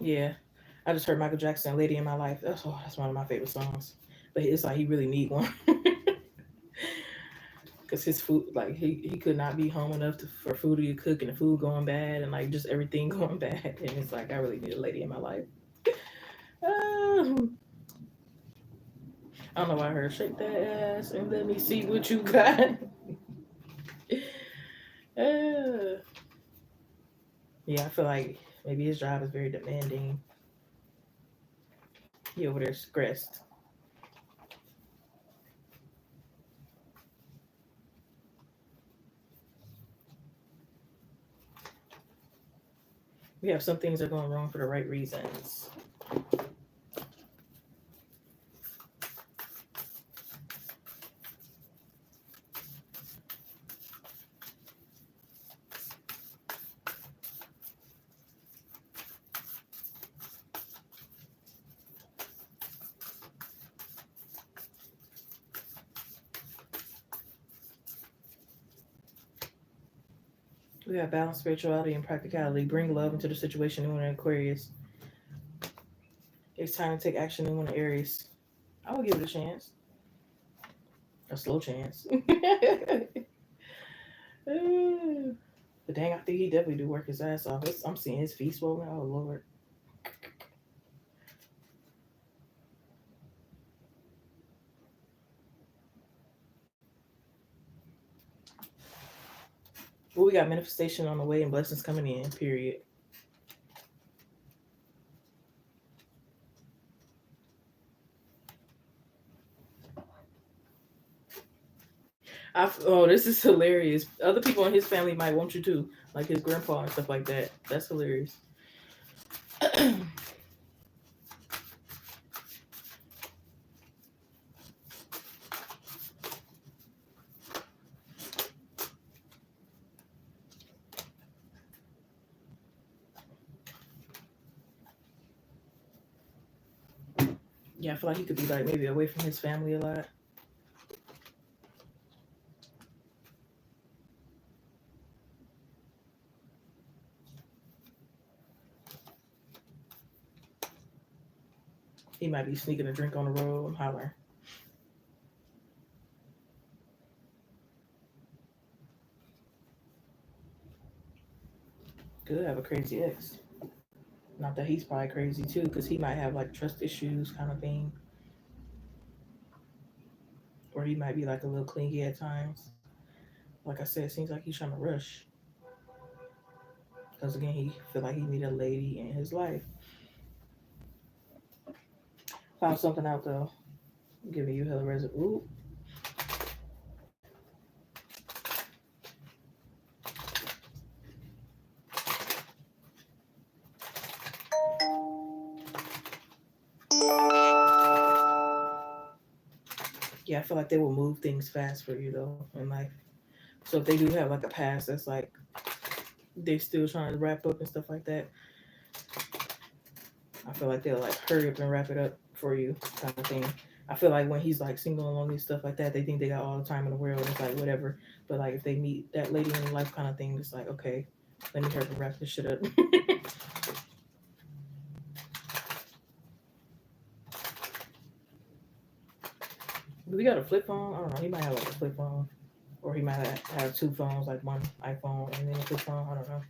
Yeah, I just heard Michael Jackson, "Lady in My Life." That's one of my favorite songs. But it's like he really need one because his food, like he could not be home enough for food to cook, and the food going bad, and like just everything going bad. And it's like I really need a lady in my life. Um, I don't know why I heard shake that ass and let me see what you got. uh, yeah, I feel like maybe his job is very demanding. He over there stressed. We have some things that are going wrong for the right reasons. We have balance, spirituality, and practicality. Bring love into the situation in Aquarius. It's time to take action in Aries. I will give it a chance. A slow chance. But dang, I think he definitely do work his ass off. I'm seeing his feet swollen. Oh Lord. Well, we got manifestation on the way and blessings coming in. Period. This is hilarious. Other people in his family might want you too, like his grandpa and stuff like that. That's hilarious. Yeah, I feel like he could be like maybe away from his family a lot. He might be sneaking a drink on the road. I'm hollering. Could have a crazy ex. Not that he's probably crazy too, because he might have like trust issues kind of thing. Or he might be like a little clingy at times. Like I said, it seems like he's trying to rush. Because again, he feel like he need a lady in his life. Found something out though. I'm giving you hella resin. Ooh. Yeah, I feel like they will move things fast for you though in life. So if they do have like a past that's like they're still trying to wrap up and stuff like that, I feel like they'll like hurry up and wrap it up for you kind of thing. I feel like when he's like single and lonely stuff like that, they think they got all the time in the world. It's like whatever. But like if they meet that lady in life kind of thing, it's like okay, let me hurry up and wrap this shit up. We got a flip phone. I don't know. He might have like a flip phone. Or he might have two phones, like one iPhone and then a flip phone. I don't know.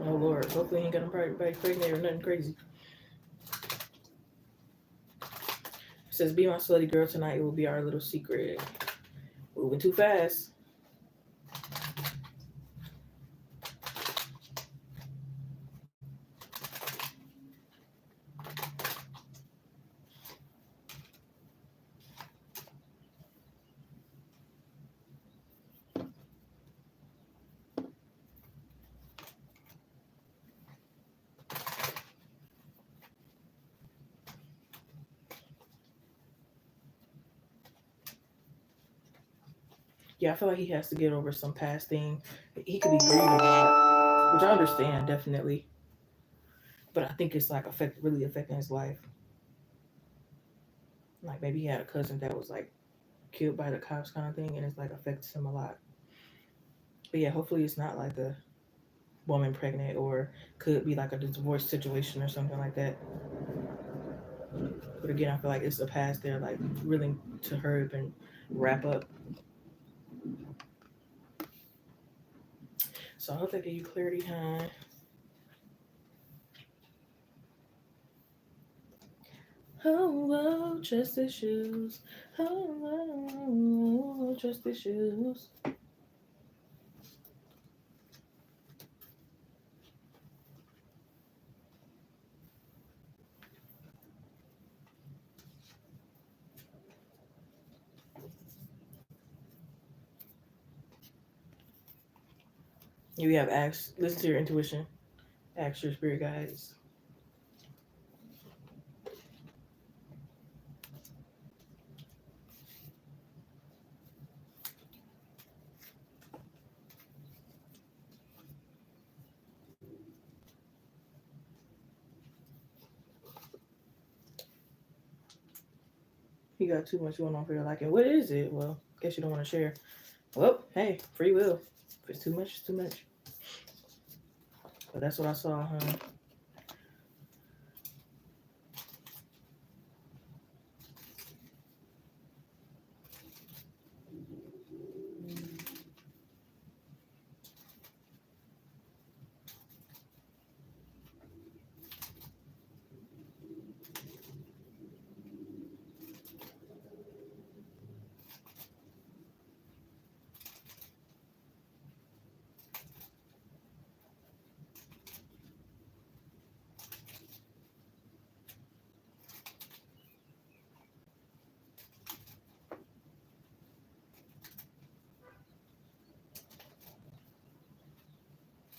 Oh Lord. Hopefully he ain't got him pregnant or nothing crazy. It says, "Be my slutty girl tonight. It will be our little secret." Moving too fast. Yeah, I feel like he has to get over some past thing. He could be grieving a lot, which I understand definitely. But I think it's like really affecting his life. Like maybe he had a cousin that was like killed by the cops kind of thing, and it's like affects him a lot. But yeah, hopefully it's not like a woman pregnant, or could be like a divorce situation or something like that. But again, I feel like it's a past there, like really to hurry up and wrap up. So I hope that give you clarity, huh? Oh, trust issues. Oh, trust issues. You have ask, listen to your intuition, ask your spirit guides. You got too much going on for your liking. What is it? Well, guess you don't want to share. Well, hey, free will. If it's too much, it's too much. But that's what I saw, huh?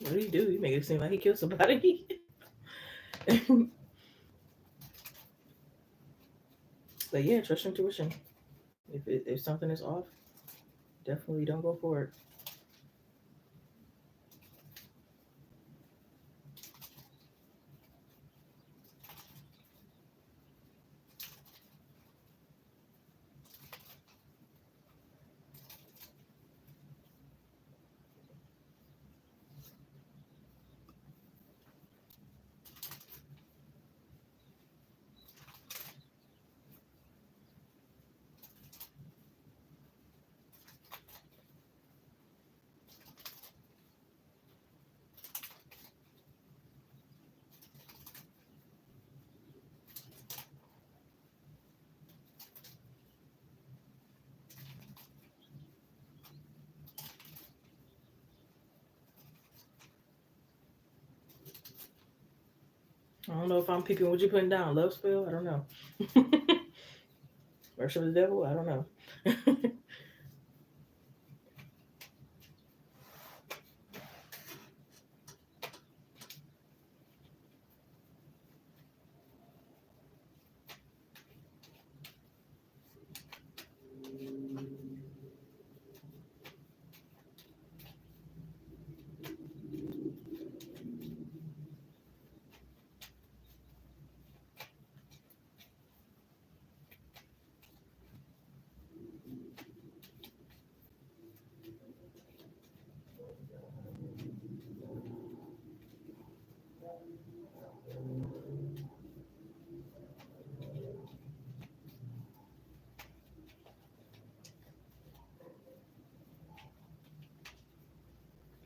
What do you do? You make it seem like he killed somebody. But yeah, trust your intuition. If something is off, definitely don't go for it. I don't know if I'm picking what you putting down. Love spell? I don't know. Worship the devil? I don't know.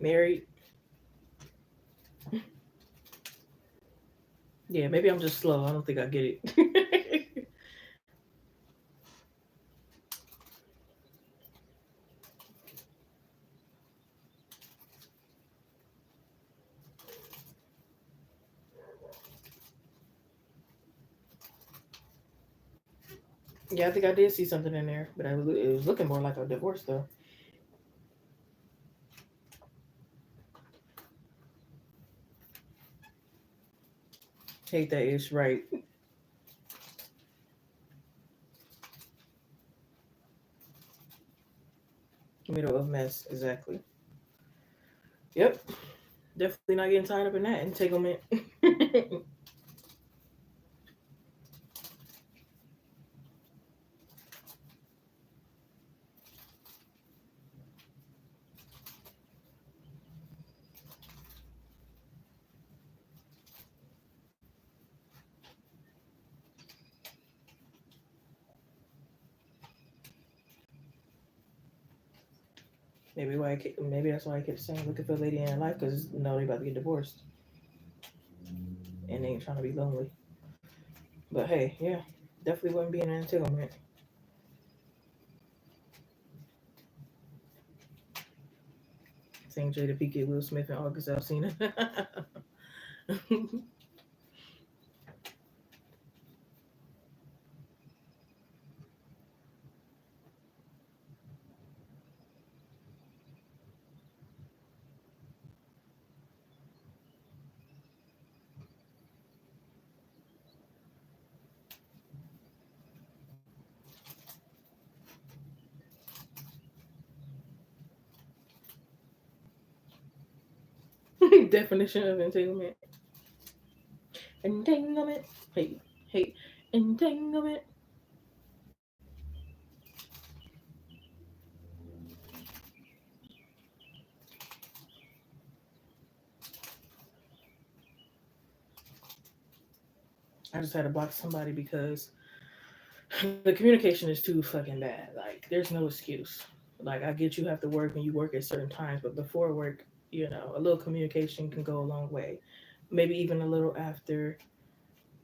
Married. Yeah, maybe I'm just slow. I don't think I get it. Yeah, I think I did see something in there, but it was looking more like a divorce though. Hate that ish, right? Middle of mess, exactly. Yep, definitely not getting tied up in that entanglement. Maybe that's why I kept saying looking for a lady in life because no, they about to get divorced and they ain't trying to be lonely. But hey, yeah, definitely wouldn't be in an entanglement. Saying Jada Pinkett, Will Smith, and August Alsina. Definition of entanglement. Entanglement. Hey, hey, entanglement. I just had to block somebody because the communication is too fucking bad. Like, there's no excuse. Like, I get you have to work and you work at certain times, but before work, a little communication can go a long way. Maybe even a little after,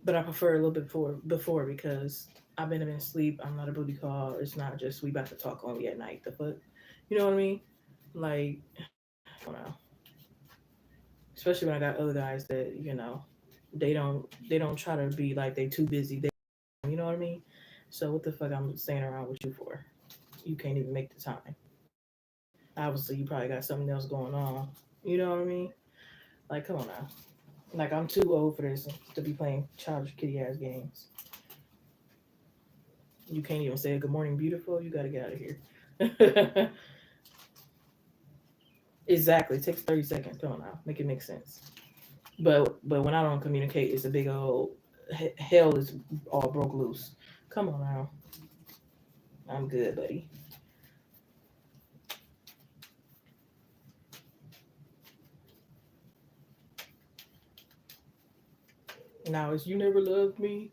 but I prefer a little bit before because I've been in sleep. I'm not a booty call. It's not just we about to talk only at night. The fuck, you know what I mean? Like, I don't know. Especially when I got other guys that they don't try to be like they too busy. You know what I mean? So what the fuck I'm staying around with you for? You can't even make the time. Obviously, you probably got something else going on. You know what I mean? Like, come on now. Like, I'm too old for this to be playing childish kitty ass games. You can't even say good morning, beautiful. You gotta get out of here. Exactly. It takes 30 seconds. Come on now. Make it make sense. But when I don't communicate, it's a big old hell is all broke loose. Come on now. I'm good, buddy. Now it's you never loved me.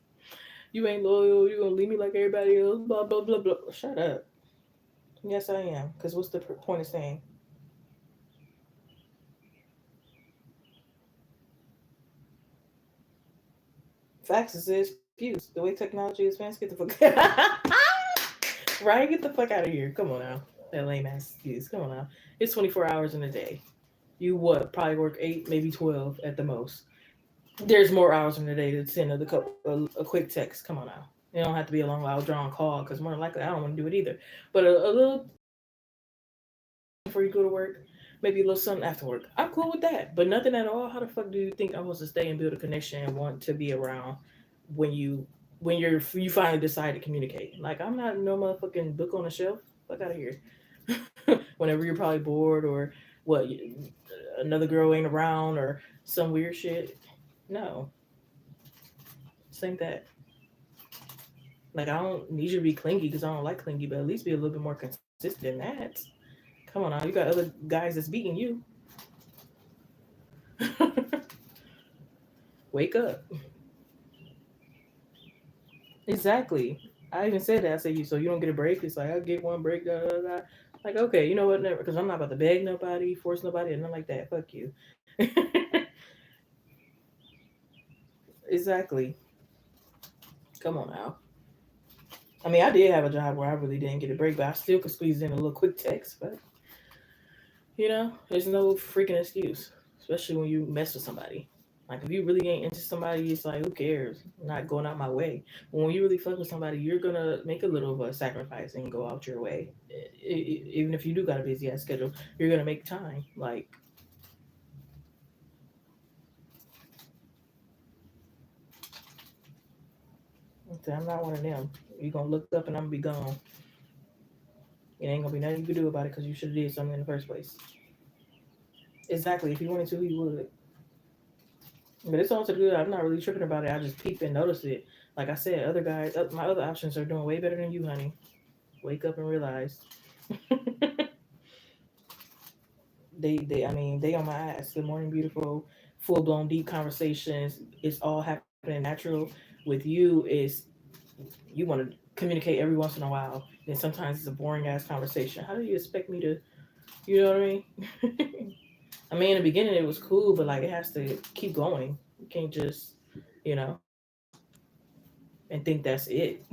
You ain't loyal. You gonna leave me like everybody else. Blah blah blah blah. Shut up. Yes, I am. Cause what's the point of saying facts is excuse? The way technology is advanced, get the fuck right. Get the fuck out of here. Come on now. That lame ass excuse. Come on now. It's 24 hours in a day. You what? Probably work 8, maybe 12 at the most. There's more hours in the day to send a quick text. Come on now. It don't have to be a long, loud, drawn call because more than likely I don't want to do it either. But a little before you go to work, maybe a little something after work. I'm cool with that, but nothing at all. How the fuck do you think I'm supposed to stay and build a connection and want to be around when you finally decide to communicate? Like I'm not no motherfucking book on the shelf. Fuck out of here. Whenever you're probably bored or what, another girl ain't around or some weird shit. No, same that. Like I don't need you to be clingy because I don't like clingy, but at least be a little bit more consistent than that. Come on now, you got other guys that's beating you. Wake up. Exactly. I even said that. I said, you so you don't get a break. It's like I'll get one break. Da, da, da. Like okay, you know what? Never, because I'm not about to beg nobody, force nobody, and nothing like that. Fuck you. Exactly. Come on now. I mean, I did have a job where I really didn't get a break, but I still could squeeze in a little quick text. But there's no freaking excuse, especially when you mess with somebody. Like if you really ain't into somebody, it's like who cares? I'm not going out my way. But when you really fuck with somebody, you're gonna make a little of a sacrifice and go out your way. Even if you do got a busy ass schedule, you're gonna make time. Like okay, I'm not one of them. You're gonna look up and I'm gonna be gone. It ain't gonna be nothing you can do about it because you should have did something in the first place. Exactly. If he wanted to, he would. But it's all to do. I'm not really tripping about it. I just peep and notice it. Like I said, other guys, my other options are doing way better than you, honey. Wake up and realize I mean, they on my ass. Good morning, beautiful, full blown deep conversations. It's all happening natural. With you, is you want to communicate every once in a while. Then sometimes it's a boring ass conversation. How do you expect me to? You know what I mean? I mean, in the beginning it was cool, but like it has to keep going. You can't just, you know, and think that's it.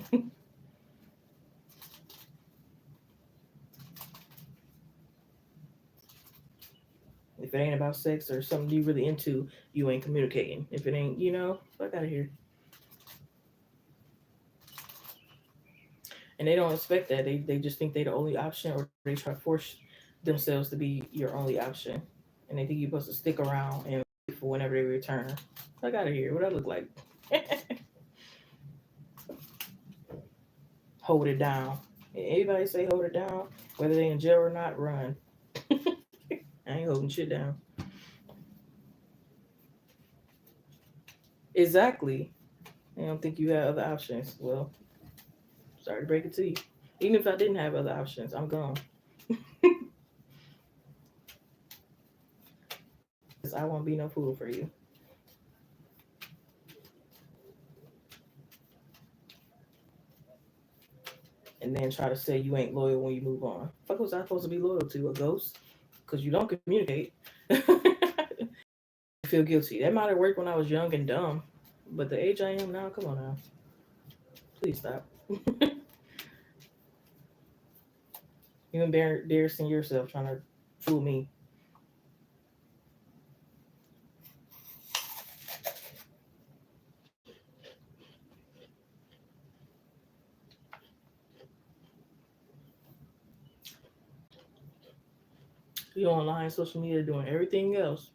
If it ain't about sex or something you really into, you ain't communicating. If it ain't, fuck out of here. And they don't expect that. They just think they the only option, or they try to force themselves to be your only option. And they think you're supposed to stick around and wait for whenever they return. Fuck out of here. What I look like? Hold it down. Anybody say hold it down, whether they in jail or not, run. I ain't holding shit down. Exactly. They don't think you have other options. Well, sorry to break it to you. Even if I didn't have other options, I'm gone. Because I won't be no fool for you. And then try to say you ain't loyal when you move on. Fuck was I supposed to be loyal to? A ghost? Because you don't communicate. Feel guilty. That might have worked when I was young and dumb. But the age I am now, come on now. Please stop. You embarrassing yourself trying to fool me. You online, social media, doing everything else.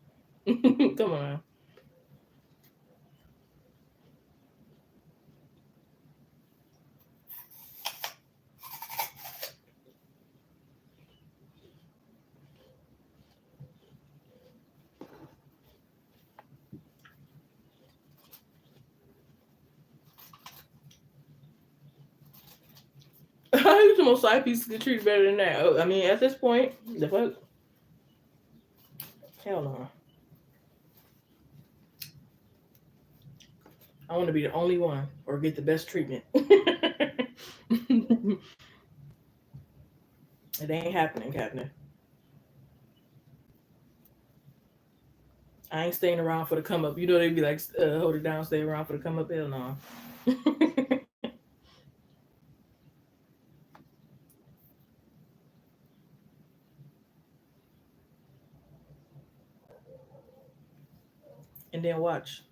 Come on now. I the most side pieces get treated better than that. I mean, at this point, the fuck? Hell no. I want to be the only one or get the best treatment. It ain't happening, Captain. I ain't staying around for the come up. You know they be like, hold it down, stay around for the come up. Hell no. And then watch.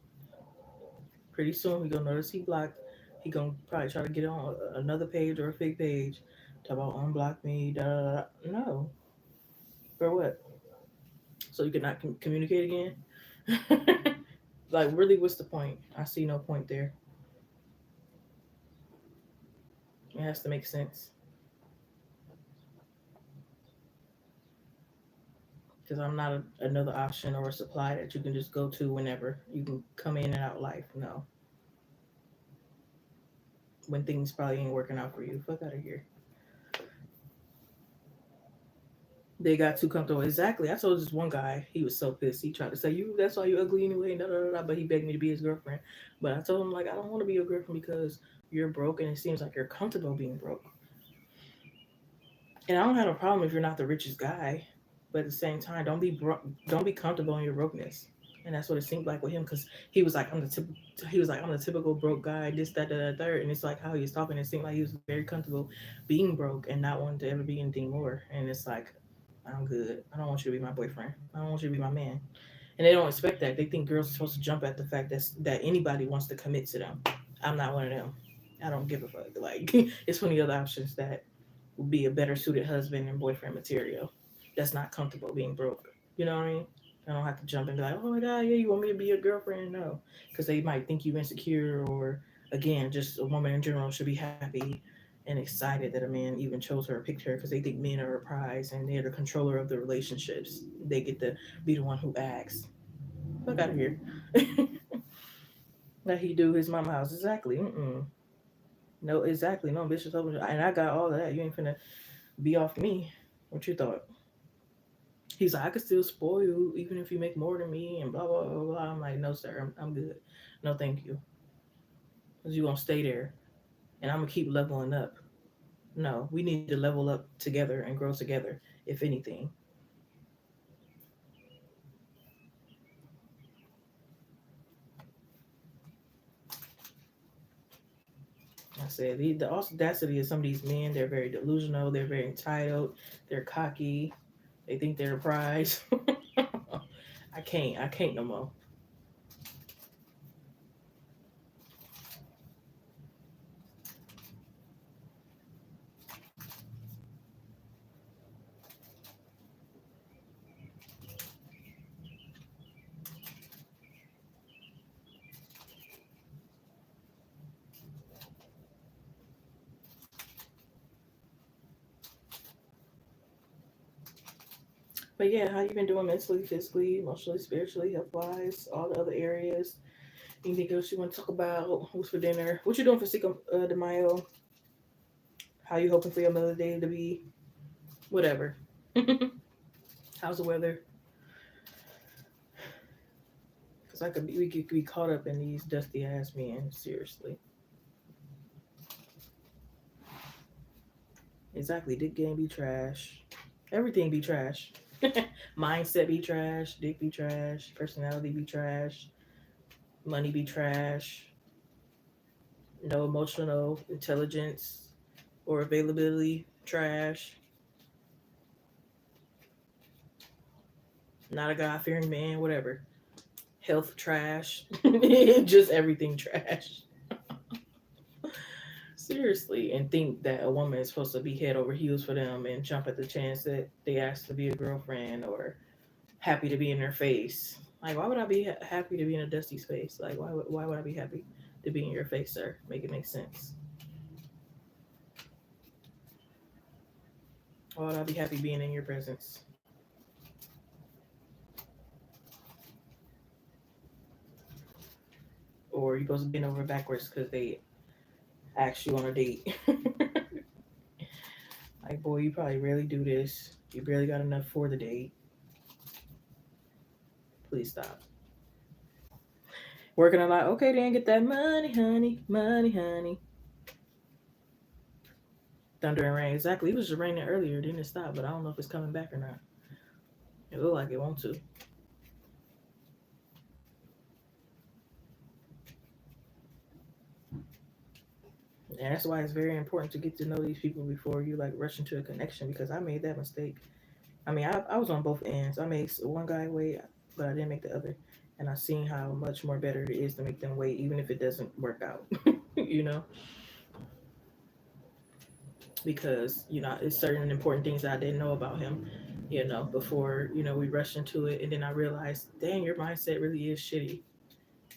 Pretty soon he gonna notice he blocked. He gonna probably try to get on another page or a fake page. Talk about unblock me. Da, da, da. No. For what? So you cannot communicate again? Like really, what's the point? I see no point there. It has to make sense. Because I'm not another option or a supply that you can just go to whenever you can come in and out life. No, when things probably ain't working out for you, fuck out of here. They got too comfortable. Exactly. I told this one guy, he was so pissed. He tried to say, "You, that's why you ugly anyway." Da, da, da, da, but he begged me to be his girlfriend. But I told him like, I don't want to be your girlfriend because you're broke, and it seems like you're comfortable being broke. And I don't have a problem if you're not the richest guy, but at the same time, don't be broke. Don't be comfortable in your brokenness. And that's what it seemed like with him, because he was like, he was like, I'm the typical broke guy, this, that, that, that, third. And it's like how he was talking. It seemed like he was very comfortable being broke and not wanting to ever be anything more. And it's like, I'm good. I don't want you to be my boyfriend. I don't want you to be my man. And they don't expect that. They think girls are supposed to jump at the fact that anybody wants to commit to them. I'm not one of them. I don't give a fuck. Like it's plenty of other options that will be a better suited husband and boyfriend material. That's not comfortable being broke. You know what I mean? I don't have to jump and be like, oh my god, yeah, you want me to be your girlfriend? No, because they might think you insecure, or again, just a woman in general should be happy and excited that a man even chose her or picked her, because they think men are a prize and they're the controller of the relationships. They get to be the one who acts. Fuck out of here. That he do his mama house exactly. Mm-mm. No, exactly. No bitches over. And I got all of that. You ain't finna be off me. What you thought? He's like, I could still spoil you even if you make more than me and blah blah blah blah. I'm like, no sir, I'm good. No thank you. Cause you gonna stay there and I'm gonna keep leveling up. No, we need to level up together and grow together. If anything, I said the audacity of some of these men. They're very delusional. They're very entitled. They're cocky. They think they're a prize. I can't. I can't no more. But yeah, how you been doing mentally, physically, emotionally, spiritually, health wise, all the other areas? Anything else you want to talk about? What's for dinner? What you doing for Cinco de Mayo? How you hoping for your Mother Day to be? Whatever. How's the weather? Because we could be caught up in these dusty ass men. Seriously. Exactly. Dick game be trash. Everything be trash. Mindset be trash. Dick be trash. Personality be trash. Money be trash. No emotional intelligence or availability trash. Not a God fearing man. Whatever. Health trash. Just everything trash. Seriously, and think that a woman is supposed to be head over heels for them and jump at the chance that they ask to be a girlfriend or happy to be in their face. Like, why would I be happy to be in a dusty space? Like, why would I be happy to be in your face, sir? Make it make sense. Why would I be happy being in your presence? Or you supposed to bend over backwards because they asked you on a date? Like, boy, you probably rarely do this. You barely got enough for the date. Please stop. Working a lot. Okay, then get that money, honey. Money, honey. Thunder and rain. Exactly. It was just raining earlier. Didn't it stop? But I don't know if it's coming back or not. It look like it wants to. And that's why it's very important to get to know these people before you like rush into a connection. Because I made that mistake. I mean, I was on both ends. I made one guy wait, but I didn't make the other. And I seen how much more better it is to make them wait, even if it doesn't work out. you know, because it's certain important things that I didn't know about him. Before we rushed into it, and then I realized, dang, your mindset really is shitty.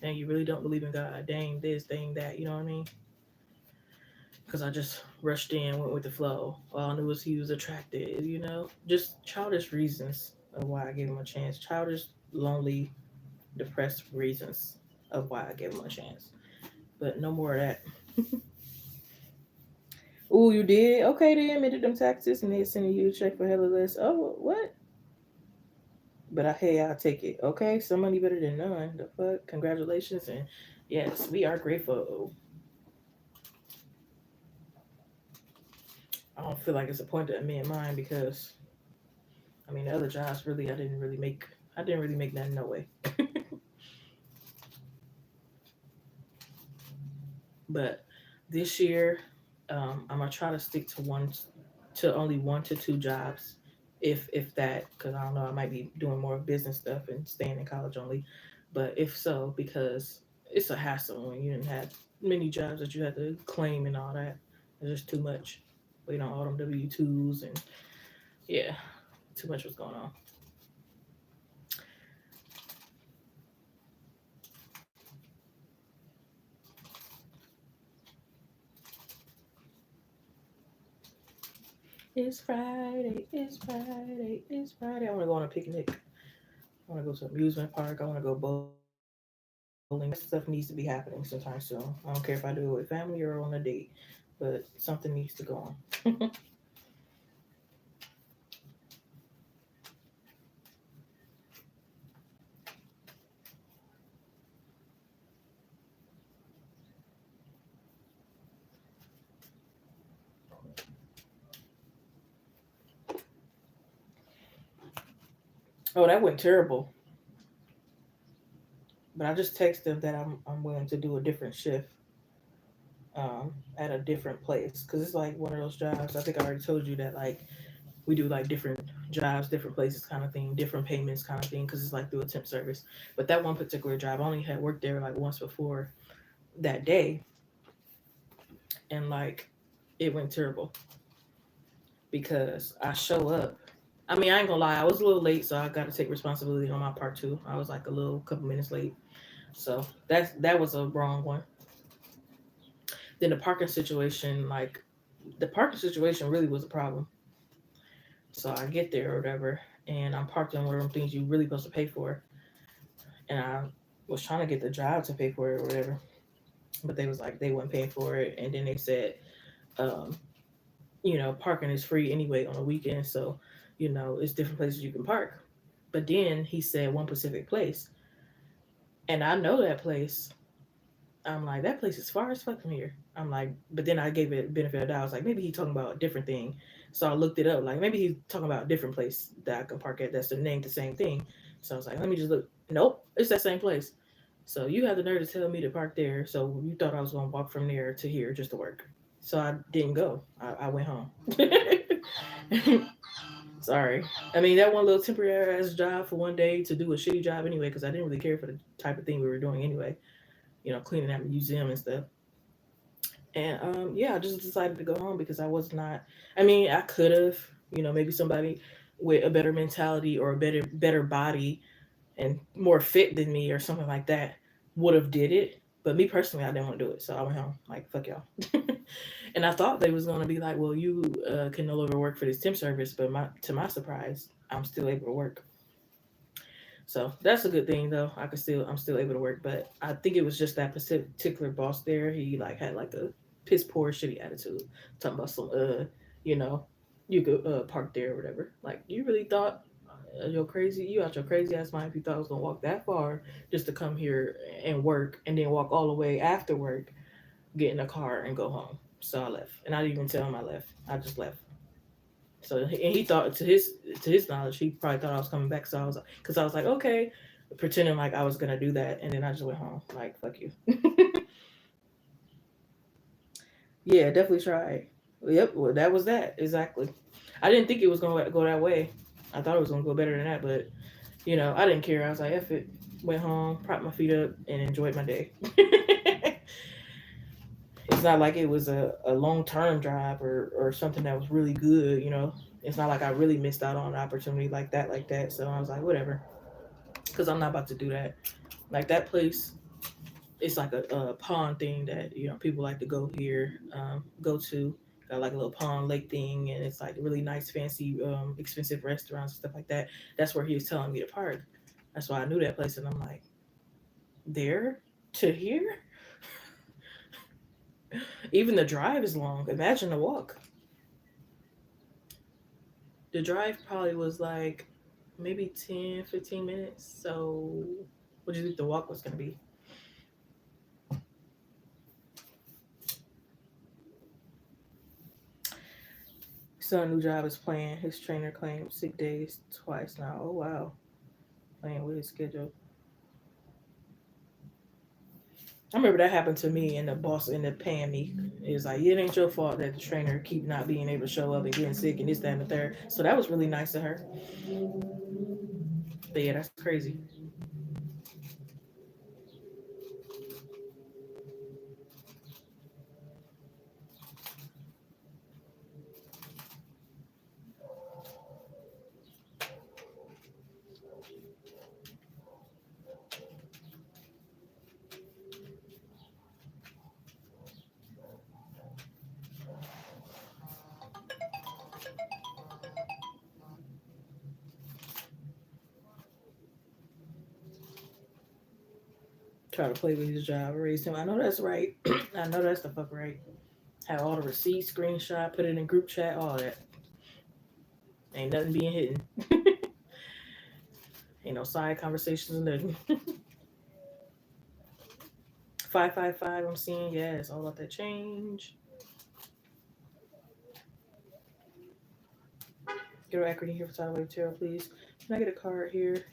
Dang, you really don't believe in God. Dang this, dang that. You know what I mean? Because I just rushed in, went with the flow. All I knew was he was attractive. Just childish reasons of why I gave him a chance. Childish, lonely, depressed reasons of why I gave him a chance. But no more of that. Ooh, you did? Okay, they admitted them taxes and they sending you a check for hella less. Oh, what? But hey, I'll take it. Okay, some money better than none. The fuck? Congratulations, and yes, we are grateful. I don't feel like it's a point to amend mine because I mean the other jobs really I didn't really make that no way. But this year, I'm gonna try to stick to only 1 to 2 jobs, if that, because I don't know, I might be doing more business stuff and staying in college only. But if so, because it's a hassle when you didn't have many jobs that you had to claim and all that. It's just too much. Wait on all them W-2s and yeah, too much was going on. It's Friday. It's Friday. It's Friday. I want to go on a picnic. I want to go to an amusement park. I want to go bowling. All that stuff needs to be happening sometime soon. I don't care if I do it with family or on a date, but something needs to go on. Oh, that went terrible. But I just texted them that I'm willing to do a different shift at a different place because it's like one of those jobs. I think I already told you that like we do like different jobs, different places kind of thing, different payments kind of thing because it's like through a temp service. But that one particular job, I only had worked there like once before that day, and like it went terrible because I show up. I mean, I ain't gonna lie, I was a little late, so I got to take responsibility on my part too. I was like a little couple minutes late, so that was a wrong one. Then the parking situation, like the parking situation really was a problem. So I get there or whatever, and I'm parked on one of them things you really supposed to pay for, and I was trying to get the job to pay for it or whatever, but they was like they wouldn't pay for it, and then they said, um, parking is free anyway on a weekend, so it's different places you can park. But then he said one specific place, and I know that place. I'm like, that place is far as fuck from here. I'm like, but then I gave it benefit of the doubt. I was like, maybe he's talking about a different thing. So I looked it up. Like maybe he's talking about a different place that I can park at that's named the same thing. So I was like, let me just look. Nope, it's that same place. So you have the nerve to tell me to park there. So you thought I was gonna walk from there to here just to work. So I didn't go. I went home. Sorry. I mean that one little temporary ass job for one day to do a shitty job anyway, because I didn't really care for the type of thing we were doing anyway. Cleaning that museum and stuff. And yeah, I just decided to go home because I was not. I mean, I could have, maybe somebody with a better mentality or a better body and more fit than me or something like that would have did it. But me personally, I didn't want to do it, so I went home. Like fuck y'all. And I thought they was gonna be like, well, you can no longer work for this temp service. But to my surprise, I'm still able to work. So that's a good thing though. I'm still able to work, but I think it was just that particular boss there. He like had like a piss poor shitty attitude, talking about some you know, you could park there or whatever. Like you really thought you out your crazy ass mind if you thought I was gonna walk that far just to come here and work and then walk all the way after work, get in a car and go home. So I left, and I didn't even tell him I left. I just left. So and he thought to his knowledge, he probably thought I was coming back. So because I was like, okay, pretending like I was gonna do that, and then I just went home. Like, fuck you. Yeah, definitely tried. Yep, well, that was that exactly. I didn't think it was gonna go that way. I thought it was gonna go better than that, but I didn't care. I was like, F it. Went home, propped my feet up, and enjoyed my day. It's not like it was a long term job or something that was really good. It's not like I really missed out on an opportunity like that. So I was like, whatever, because I'm not about to do that. Like that place, it's like a pond thing that people like to go here, go to. Got like a little pond lake thing, and it's like really nice, fancy, expensive restaurants and stuff like that. That's where he was telling me to park. That's why I knew that place, and I'm like, there to here. Even the drive is long. Imagine the walk. The drive probably was like maybe 10, 15 minutes. So what do you think the walk was going to be? Son new job is playing. His trainer claimed sick days twice now. Oh wow. Playing with his schedule. I remember that happened to me and the boss ended up paying me. It was like, it ain't your fault that the trainer keep not being able to show up and getting sick and this, that, and the third. So that was really nice of her. But yeah, that's crazy. Try to play with his job, raise him. I know that's right. I know that's the fuck right. Have all the receipts, screenshot, put it in group chat, all that. Ain't nothing being hidden. Ain't no side conversations, nothing. 555, I'm seeing. Yeah, it's all about that change. Get our equity here for Tidal Wave Tarot, please. Can I get a card here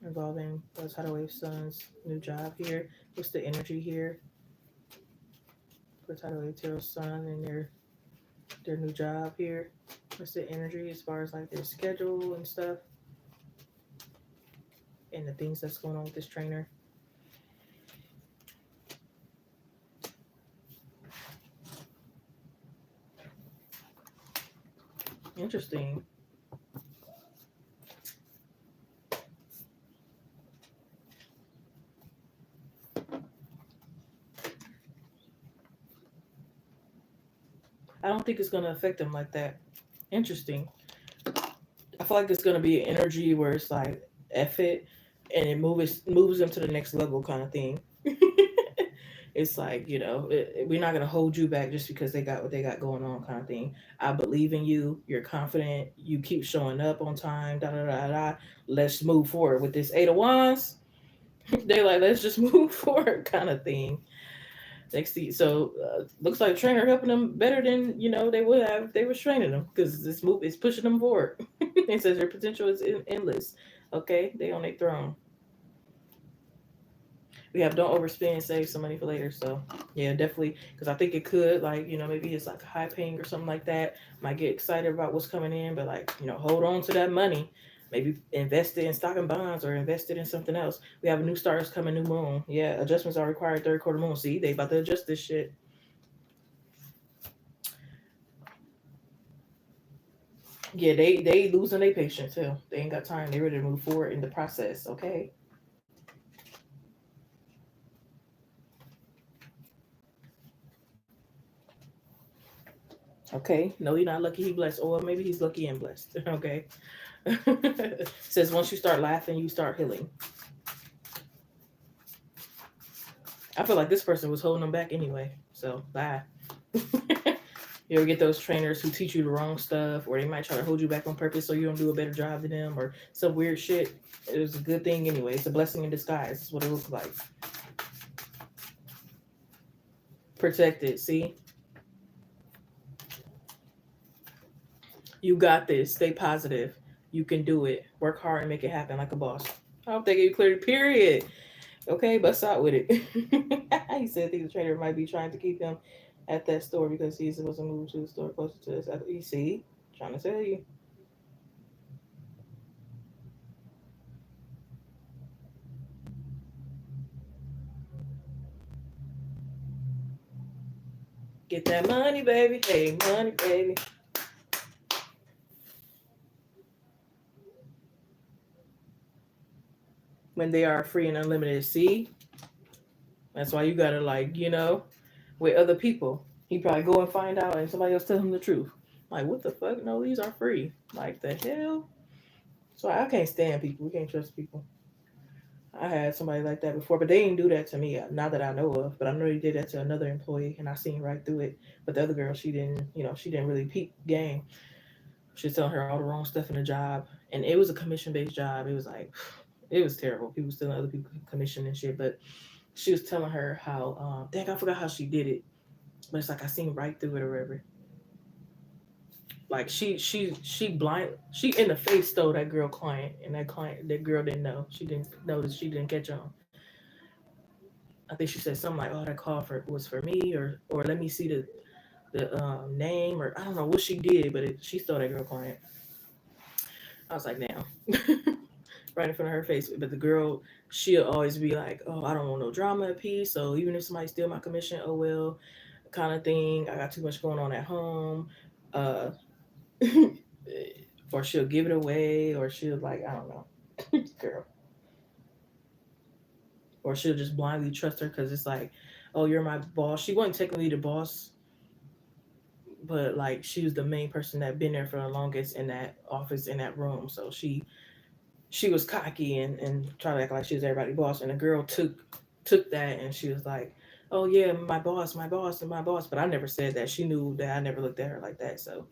involving Tidal Wave Sun's new job here? What's the energy here for Tidal Wave Tarot Sun and their new job here? What's the energy as far as like their schedule and stuff and the things that's going on with this trainer? Interesting. I don't think it's going to affect them like that. Interesting. I feel like it's going to be an energy where it's like F it and it moves them to the next level kind of thing. It's like, we're not going to hold you back just because they got what they got going on kind of thing. I believe in you. You're confident. You keep showing up on time. Da da da da. Let's move forward with this Eight of Wands. They're like, let's just move forward kind of thing. Next thing, so looks like the trainer helping them better than they would have if they were training them because this move is pushing them forward. It says their potential is endless. Okay, they on their throne. We have don't overspend, save some money for later. So yeah, definitely, because I think it could maybe it's like high paying or something like that. Might get excited about what's coming in, but hold on to that money. Maybe invest it in stock and bonds or invest it in something else. We have new stars coming, new moon. Yeah, adjustments are required third quarter moon. See, they about to adjust this shit. Yeah, they losing their patience too. They ain't got time. They ready to move forward in the process. Okay. Okay. No, he's not lucky. He blessed, or maybe he's lucky and blessed. Okay. Says once you start laughing, you start healing. I feel like this person was holding them back anyway. So bye. You ever get those trainers who teach you the wrong stuff, or they might try to hold you back on purpose so you don't do a better job than them, or some weird shit? It was a good thing anyway. It's a blessing in disguise. That's what it looks like. Protected. See, you got this. Stay positive. You can do it. Work hard and make it happen like a boss. I hope they get you cleared. Period. Okay, bust out with it. He said, I think the trainer might be trying to keep him at that store because he's supposed to move to the store closer to this. You see, trying to tell you. Get that money, baby. Hey, money, baby. When they are free and unlimited. See? That's why you gotta with other people. He probably go and find out and somebody else tell him the truth. Like, what the fuck? No, these are free. Like the hell? So I can't stand people. We can't trust people. I had somebody like that before, but they didn't do that to me, not that I know of. But I know they did that to another employee, and I seen right through it. But the other girl, she didn't, she didn't really peep game. She was telling her all the wrong stuff in the job, and it was a commission based job. It was like, it was terrible. People stealing other people's commission and shit. But she was telling her how, dang, I forgot how she did it, but it's like I seen right through it or whatever. Like she blind, she in the face stole that girl client, and that girl didn't know. She didn't notice. She didn't catch on. I think she said something like, "Oh, that call was for me," or let me see the name, or I don't know what she did, but she stole that girl client. I was like, "Damn." Right in front of her face. But the girl, she'll always be like, "Oh, I don't want no drama at peace. So even if somebody steal my commission, oh well, kind of thing. I got too much going on at home." Uh, or she'll give it away, or she'll like, I don't know, girl, or she'll just blindly trust her because it's like, "Oh, you're my boss." She wasn't technically the boss, but like she was the main person that been there for the longest in that office in that room. So she was cocky and tried to act like she was everybody's boss. And the girl took that and she was like, "Oh yeah, my boss, my boss, and my boss." But I never said that. She knew that I never looked at her like that. So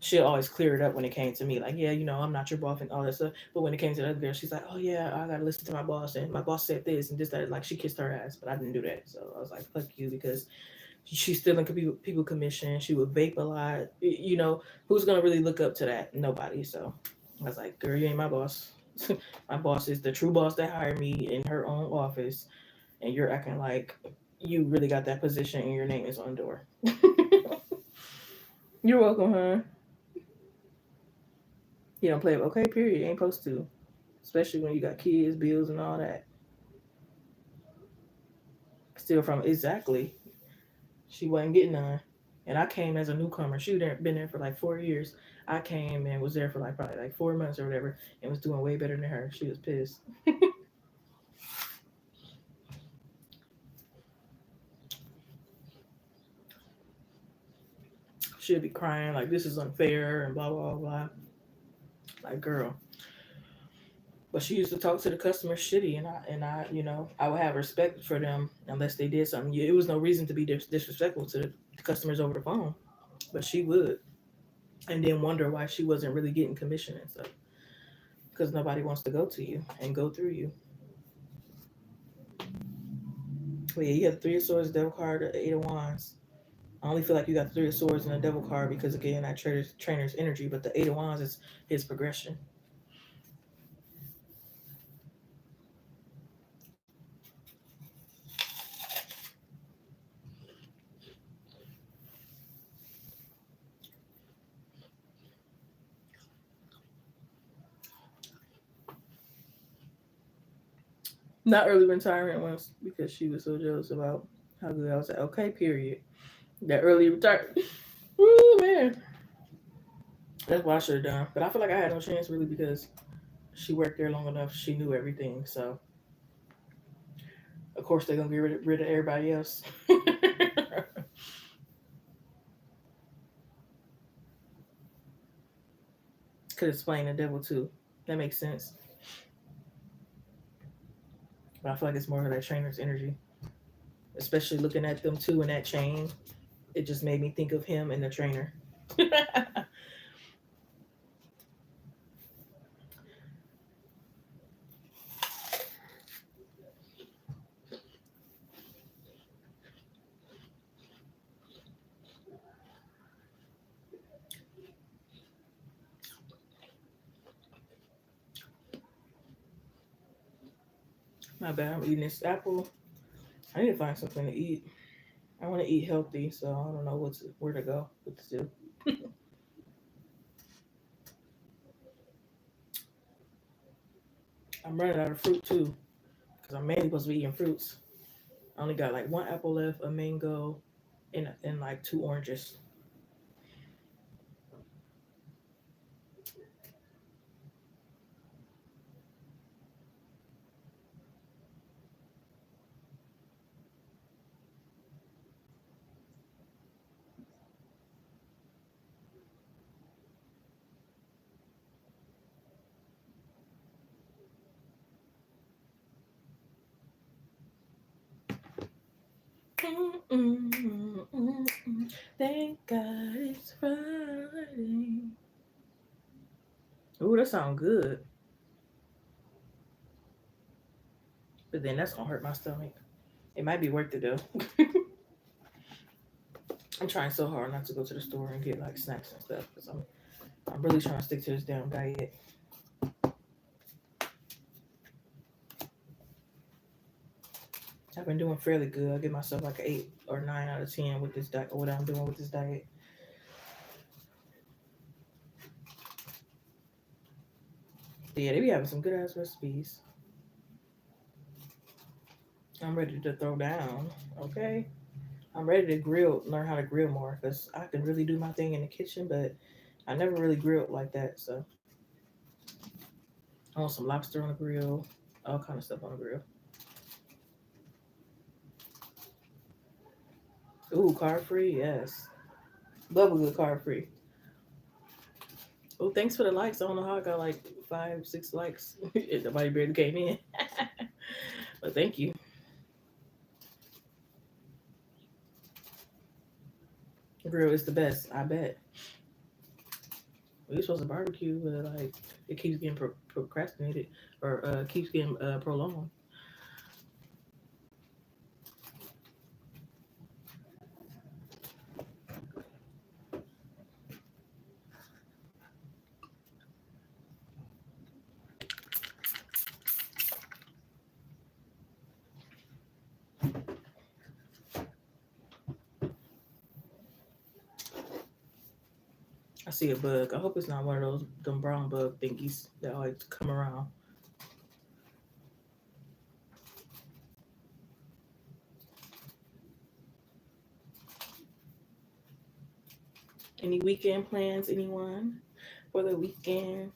she'll always clear it up when it came to me. Like, "Yeah, I'm not your boss and all that stuff." But when it came to the other girl, she's like, "Oh yeah, I gotta listen to my boss and my boss said this and this that." Like she kissed her ass, but I didn't do that. So I was like, "Fuck you," because she's stealing people commission. She would vape a lot. Who's gonna really look up to that? Nobody. So I was like, "Girl, you ain't my boss." My boss is the true boss that hired me in her own office, and you're acting like you really got that position and your name is on the door. You're welcome, huh? You don't play okay, period. You ain't supposed to. Especially when you got kids, bills, and all that. Still from exactly. She wasn't getting none. And I came as a newcomer. She been there for like 4 years. I came and was there for like probably like 4 months or whatever and was doing way better than her. She was pissed. She'd be crying like this is unfair and blah blah blah. Like girl. But she used to talk to the customers shitty, and I would have respect for them unless they did something. It was no reason to be disrespectful to the customers over the phone, but she would, and then wonder why she wasn't really getting commission and stuff because nobody wants to go to you and go through you. But yeah, you have the Three of Swords, Devil card, the Eight of Wands. I only feel like you got the Three of Swords and the Devil card because again, that trainer's energy, but the Eight of Wands is his progression. Not early retirement once because she was so jealous about how good I was at. Okay, period. That early retirement. Ooh, man. That's what I should have done. But I feel like I had no chance really because she worked there long enough. She knew everything. So, of course, they're going to get rid of everybody else. Could explain the devil too. That makes sense. But I feel like it's more of that trainer's energy. Especially looking at them two in that chain. It just made me think of him and the trainer. My bad. I'm eating this apple. I need to find something to eat. I want to eat healthy, so I don't know where to go. What to do. I'm running out of fruit too, because I'm mainly supposed to be eating fruits. I only got like one apple left, a mango, and like two oranges. Thank God it's Friday. Ooh, that sounds good. But then that's gonna hurt my stomach. It might be worth it though. I'm trying so hard not to go to the store and get like snacks and stuff because I'm really trying to stick to this damn diet. I've been doing fairly good. I give myself like an 8 or 9 out of 10 with this diet. What I'm doing with this diet. But yeah, they be having some good ass recipes. I'm ready to throw down. Okay, I'm ready to grill, learn how to grill more because I can really do my thing in the kitchen, but I never really grilled like that. So I want some lobster on the grill, all kind of stuff on the grill. Ooh, carb free, yes. Love a good carb free. Oh, thanks for the likes. I don't know how I got like 5, 6 likes. Nobody barely came in. But thank you. Grill is the best, I bet. We supposed to barbecue, but like it keeps getting procrastinated or keeps getting prolonged. I see a bug. I hope it's not one of those them brown bug thingies that always come around. Any weekend plans, anyone? For the weekend?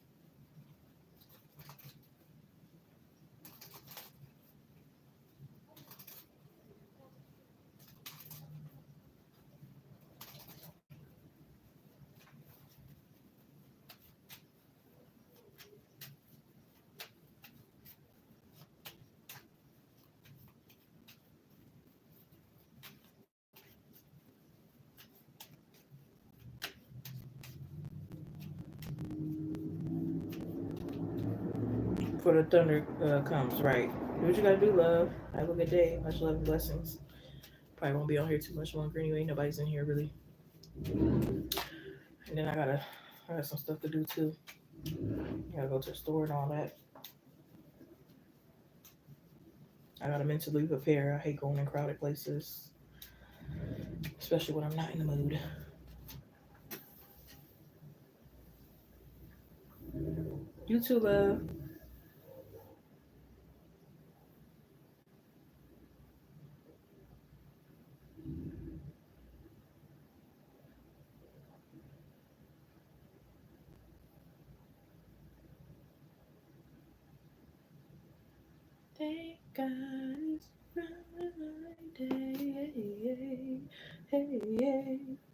Before the thunder comes, right? Do what you gotta do, love. Have a good day. Much love and blessings. Probably won't be on here too much longer anyway. Nobody's in here really. And then I got some stuff to do too. I gotta go to the store and all that. I gotta mentally prepare. I hate going in crowded places, especially when I'm not in the mood. You too, love. Thank God it's Friday. Hey, hey, hey.